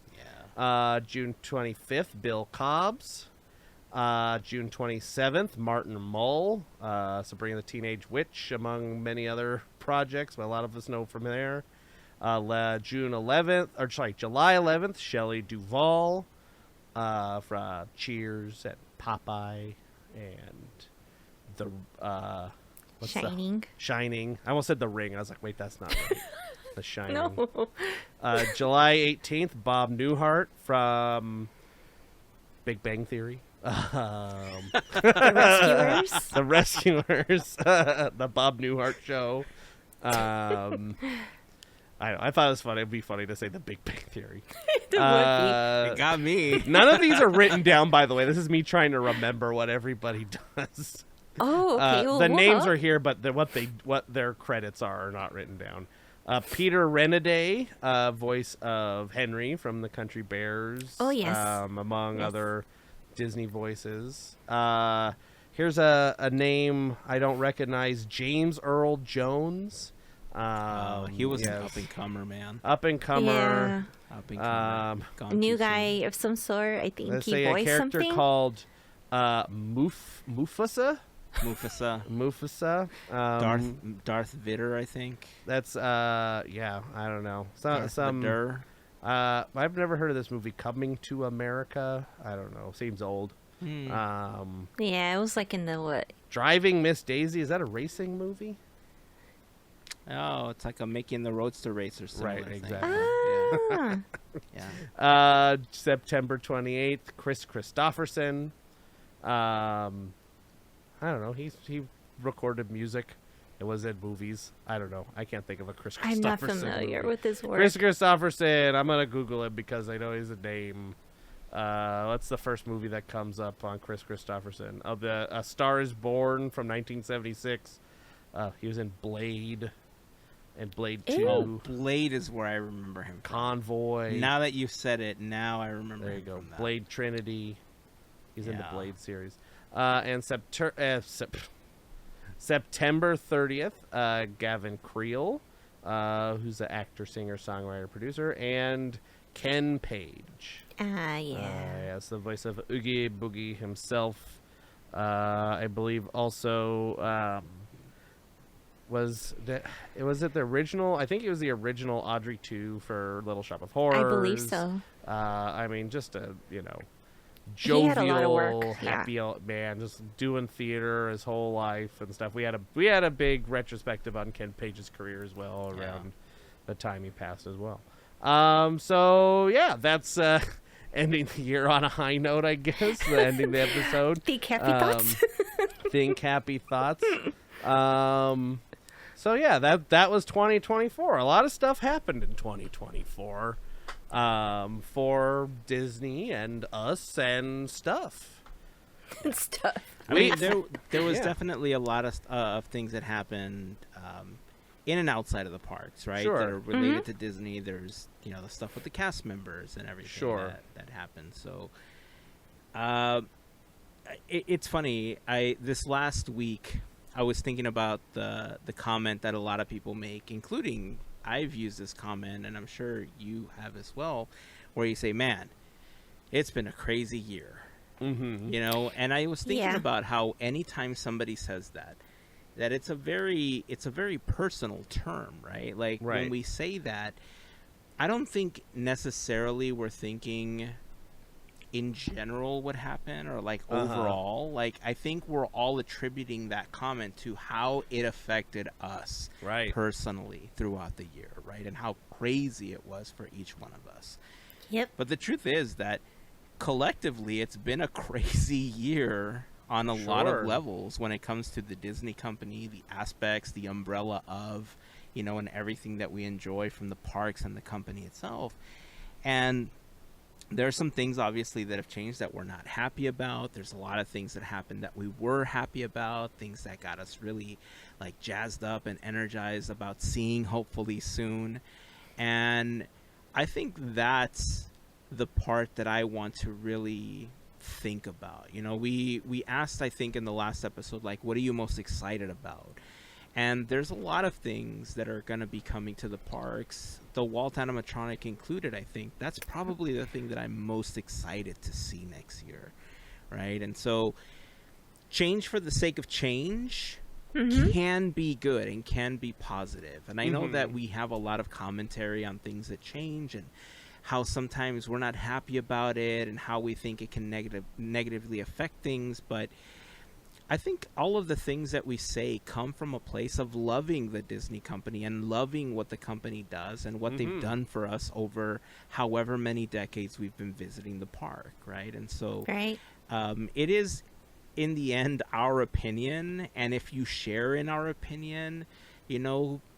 Yeah. June 25th, Bill Cobbs. June 27th, Martin Mull, Sabrina the Teenage Witch, among many other projects, but a lot of us know from there. July 11th, Shelley Duvall, from Cheers and Popeye and the what's Shining. Shining. I almost said The Ring. I was like, wait, that's not right. The Shining. No. July 18th, Bob Newhart from Big Bang Theory. The Rescuers. The Rescuers. The Bob Newhart Show. I thought it was funny. It'd be funny to say The Big Bang Theory. It would It got me. None of these are written down, by the way. This is me trying to remember what everybody does. Oh, okay. Well, the names well. are here, but what their credits are not written down. Peter Renaday, voice of Henry from the Country Bears. Oh, yes. Among Yes. other Disney voices. Here's a name I don't recognize. James Earl Jones. He was an yes. up-and-comer, man. Up-and-comer. Up-and-comer. Gone A new too soon. guy of some sort. I think Let's he say a voiced character something. called Mufasa. Mufasa. Darth Vader, I think. That's yeah, I don't know. Some Vader. I've never heard of this movie, Coming to America. I don't know. Seems old. Hmm. Yeah, it was like in the what? Driving Miss Daisy. Is that a racing movie? Oh, it's like a Making the Roadster race or something. Right, exactly. Ah. Yeah. September 28th, Chris Christopherson. I don't know. He recorded music. It was in movies. I don't know. I can't think of a Chris I'm Christopherson not familiar movie. with his work. Chris Christopherson. I'm gonna Google him because I know he's a name. What's the first movie that comes up on Chris Christopherson? A Star Is Born from 1976. He was in Blade and Blade 2. Oh, Blade is where I remember him from. Convoy. Now that you've said it, now I remember There you him go. from that. Blade Trinity. He's in the Yeah. Blade series. And September 30th, Gavin Creel, who's an actor, singer, songwriter, producer, and Ken Page. Yeah. Yes, the voice of Oogie Boogie himself. I believe also was it the original? I think it was the original Audrey 2 for Little Shop of Horrors. I believe so. I mean, just a He had a lot of jovial, work, yeah. happy old man, just doing theater his whole life and stuff. We had a big retrospective on Ken Page's career as well around the time he passed as well. So yeah, that's ending the year on a high note, I guess. Ending the episode. Think happy thoughts. Think happy thoughts. So yeah, that was 2024. A lot of stuff happened in 2024. For Disney and us and stuff. Stuff. I mean, there was Yeah. definitely a lot of things that happened in and outside of the parks, right? Sure. That are related to Disney. There's the stuff with the cast members and everything Sure. that happened. So, it's funny. This last week I was thinking about the comment that a lot of people make, including I've used this comment, and I'm sure you have as well, where you say, "Man, it's been a crazy year." Mm-hmm. And I was thinking Yeah. about how anytime somebody says that it's a very personal term, right? Like Right. when we say that, I don't think necessarily we're thinking in general what happened or like overall. Like I think we're all attributing that comment to how it affected us Right. personally throughout the year, right? And how crazy it was for each one of us. Yep. But the truth is that collectively it's been a crazy year on a lot Sure. of levels when it comes to the Disney company, the aspects, the umbrella of, and everything that we enjoy from the parks and the company itself. And there are some things obviously that have changed that we're not happy about. There's a lot of things that happened that we were happy about, things that got us really like jazzed up and energized about seeing hopefully soon. And I think that's the part that I want to really think about. We asked, I think, in the last episode, like, what are you most excited about? And there's a lot of things that are going to be coming to the parks, the Walt animatronic included. I think that's probably the thing that I'm most excited to see next year, right? And so change for the sake of change can be good and can be positive. And I know that we have a lot of commentary on things that change and how sometimes we're not happy about it and how we think it can negatively affect things. But I think all of the things that we say come from a place of loving the Disney company and loving what the company does and what they've done for us over however many decades we've been visiting the park, right? And so Right. It is, in the end, our opinion. And if you share in our opinion,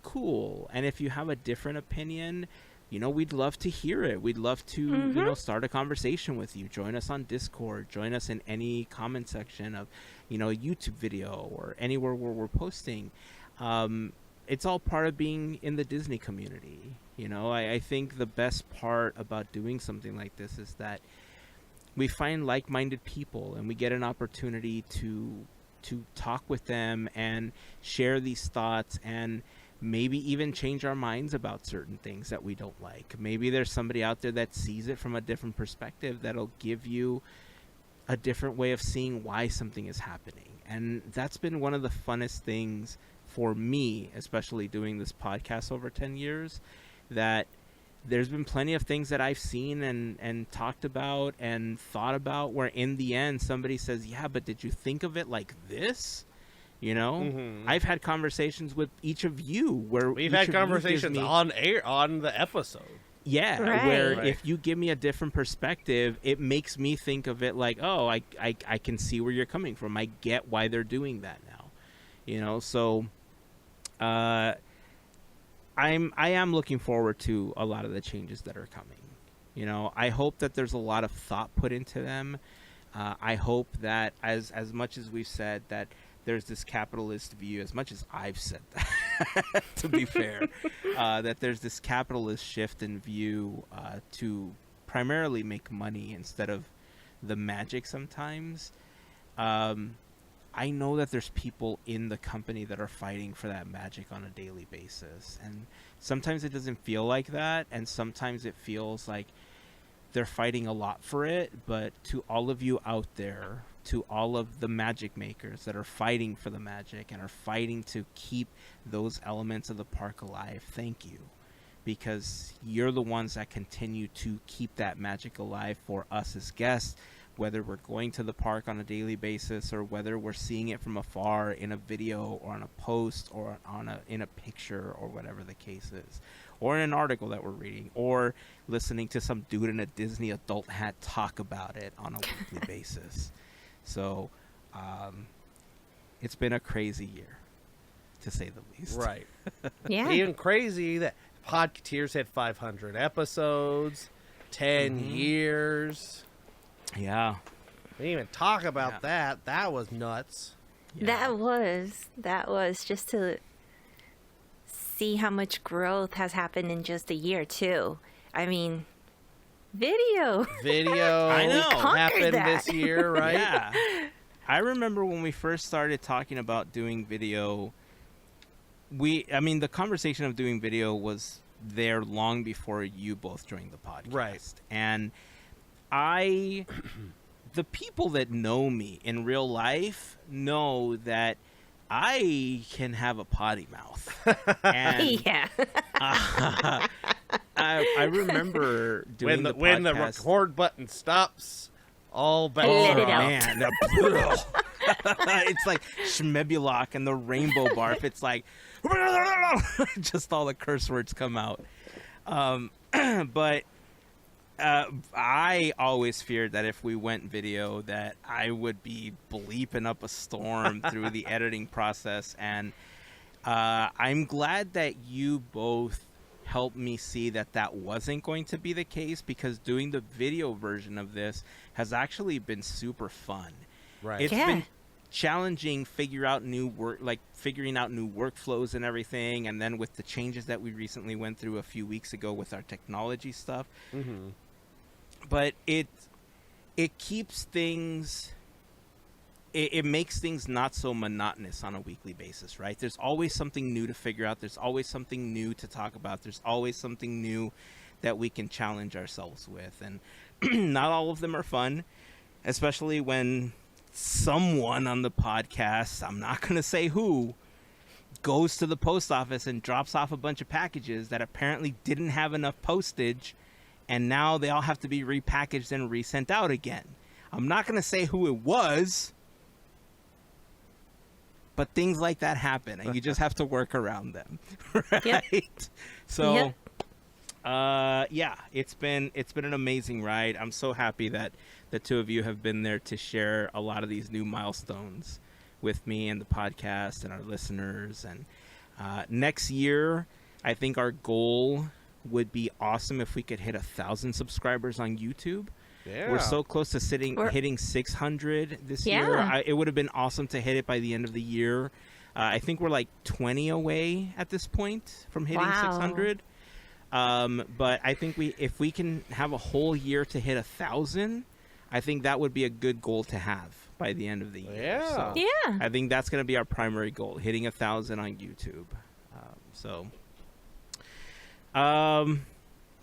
cool. And if you have a different opinion, we'd love to hear it. We'd love to, start a conversation with you. Join us on Discord. Join us in any comment section of, a YouTube video or anywhere where we're posting. It's all part of being in the Disney community. I think the best part about doing something like this is that we find like-minded people and we get an opportunity to talk with them and share these thoughts and maybe even change our minds about certain things that we don't like. Maybe there's somebody out there that sees it from a different perspective that'll give you a different way of seeing why something is happening. And that's been one of the funnest things for me, especially doing this podcast over 10 years, that there's been plenty of things that I've seen and talked about and thought about where in the end somebody says, yeah, but did you think of it like this? You know, I've had conversations with each of you where we've had conversations on air on the episode. Yeah, where if you give me a different perspective, it makes me think of it like, oh, I can see where you're coming from. I get why they're doing that now. You know, so I am looking forward to a lot of the changes that are coming. You know, I hope that there's a lot of thought put into them. I hope that as much as we've said that there's this capitalist view, as much as I've said that, to be fair, that there's this capitalist shift in view to primarily make money instead of the magic sometimes. I know that there's people in the company that are fighting for that magic on a daily basis. And sometimes it doesn't feel like that. And sometimes it feels like they're fighting a lot for it. But to all of you out there, to all of the magic makers that are fighting for the magic and are fighting to keep those elements of the park alive, thank you. Because you're the ones that continue to keep that magic alive for us as guests, whether we're going to the park on a daily basis or whether we're seeing it from afar in a video or on a post or in a picture or whatever the case is, or in an article that we're reading, or listening to some dude in a Disney adult hat talk about it on a weekly basis. So it's been a crazy year, to say the least. Right. Yeah. Even crazy that Podketeers had 500 episodes, 10 years. Yeah. We didn't even talk about that. That was nuts. Yeah. That was just to see how much growth has happened in just a year too. I mean, video I know happened that. this year, right? Yeah. I remember when we first started talking about doing video, the conversation of doing video was there long before you both joined the podcast. Right. And the people that know me in real life know that I can have a potty mouth. And yeah. I remember doing the podcast. When the record button stops, all bets Let are it out. Man, it's like Schmebulok and the rainbow barf. It's like just all the curse words come out. But I always feared that if we went video that I would be bleeping up a storm through the editing process. And I'm glad that you both helped me see that that wasn't going to be the case, because doing the video version of this has actually been super fun. Right. It's been challenging figuring out new workflows and everything, and then with the changes that we recently went through a few weeks ago with our technology stuff. Mm-hmm. But it keeps things, it makes things not so monotonous on a weekly basis, right? There's always something new to figure out. There's always something new to talk about. There's always something new that we can challenge ourselves with. And not all of them are fun, especially when someone on the podcast, I'm not going to say who, goes to the post office and drops off a bunch of packages that apparently didn't have enough postage, and now they all have to be repackaged and resent out again. I'm not going to say who it was, but things like that happen, and you just have to work around them, right? Yep. So, it's been an amazing ride. I'm so happy that the two of you have been there to share a lot of these new milestones with me and the podcast and our listeners. And next year, I think our goal would be awesome if we could hit 1,000 subscribers on YouTube. Yeah. We're so close to hitting 600 this year. It would have been awesome to hit it by the end of the year. I think we're like 20 away at this point from hitting 600. But I think if we can have a whole year to hit 1,000, I think that would be a good goal to have by the end of the year. Yeah. So Yeah. I think that's going to be our primary goal, hitting 1,000 on YouTube.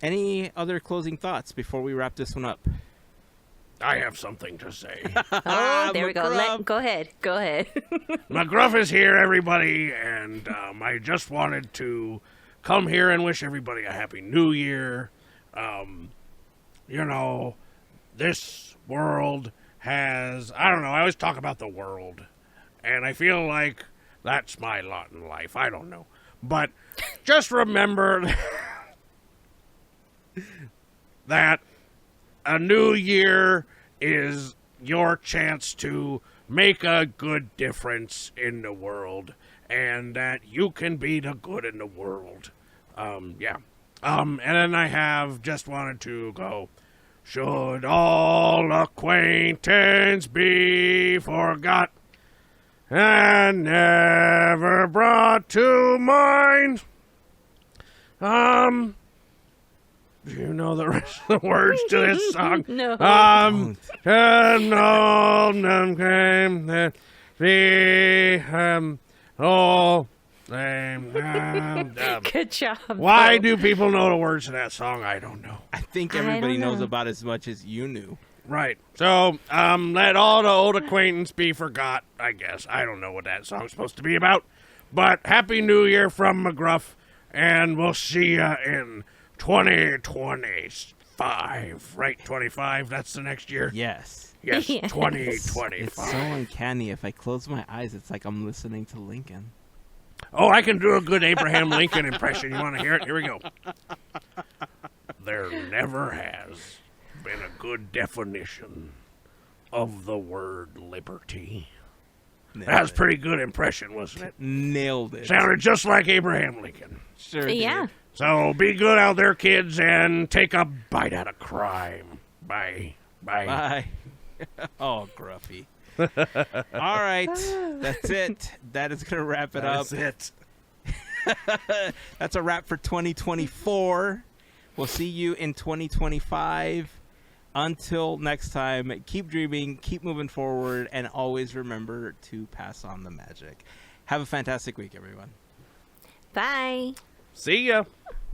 Any other closing thoughts before we wrap this one up? I have something to say. Oh, there we go. McGruff. Go ahead. Go ahead. McGruff is here, everybody, and I just wanted to come here and wish everybody a happy new year. This world has, I don't know, I always talk about the world, and I feel like that's my lot in life. I don't know. But just remember that a new year is your chance to make a good difference in the world, and that you can be the good in the world. And then I have just wanted to go, should all acquaintance be forgot and never brought to mind? Do you know the rest of the words to this song? No. And all them came that the Good job. Why Bo. do people know the words to that song? I don't know. I think I everybody don't knows know. about as much as you knew. Right. So, let all the old acquaintance be forgot, I guess. I don't know what that song's supposed to be about. But Happy New Year from McGruff, and we'll see ya in 2025. Right, 25? That's the next year? Yes. Yes, Yes. 2025. It's so uncanny. If I close my eyes, it's like I'm listening to Lincoln. Oh, I can do a good Abraham Lincoln impression. You want to hear it? Here we go. There never has been a good definition of the word liberty. Nailed That was a it. pretty good impression, wasn't it? Nailed it. Sounded just like Abraham Lincoln. Sure Yeah. did. So be good out there, kids, and take a bite out of crime. Bye. Bye. Bye. Oh, Gruffy. All right. That's it. That is going to wrap it up. That's it. That's a wrap for 2024. We'll see you in 2025. Until next time, keep dreaming, keep moving forward, and always remember to pass on the magic. Have a fantastic week, everyone. Bye. See ya.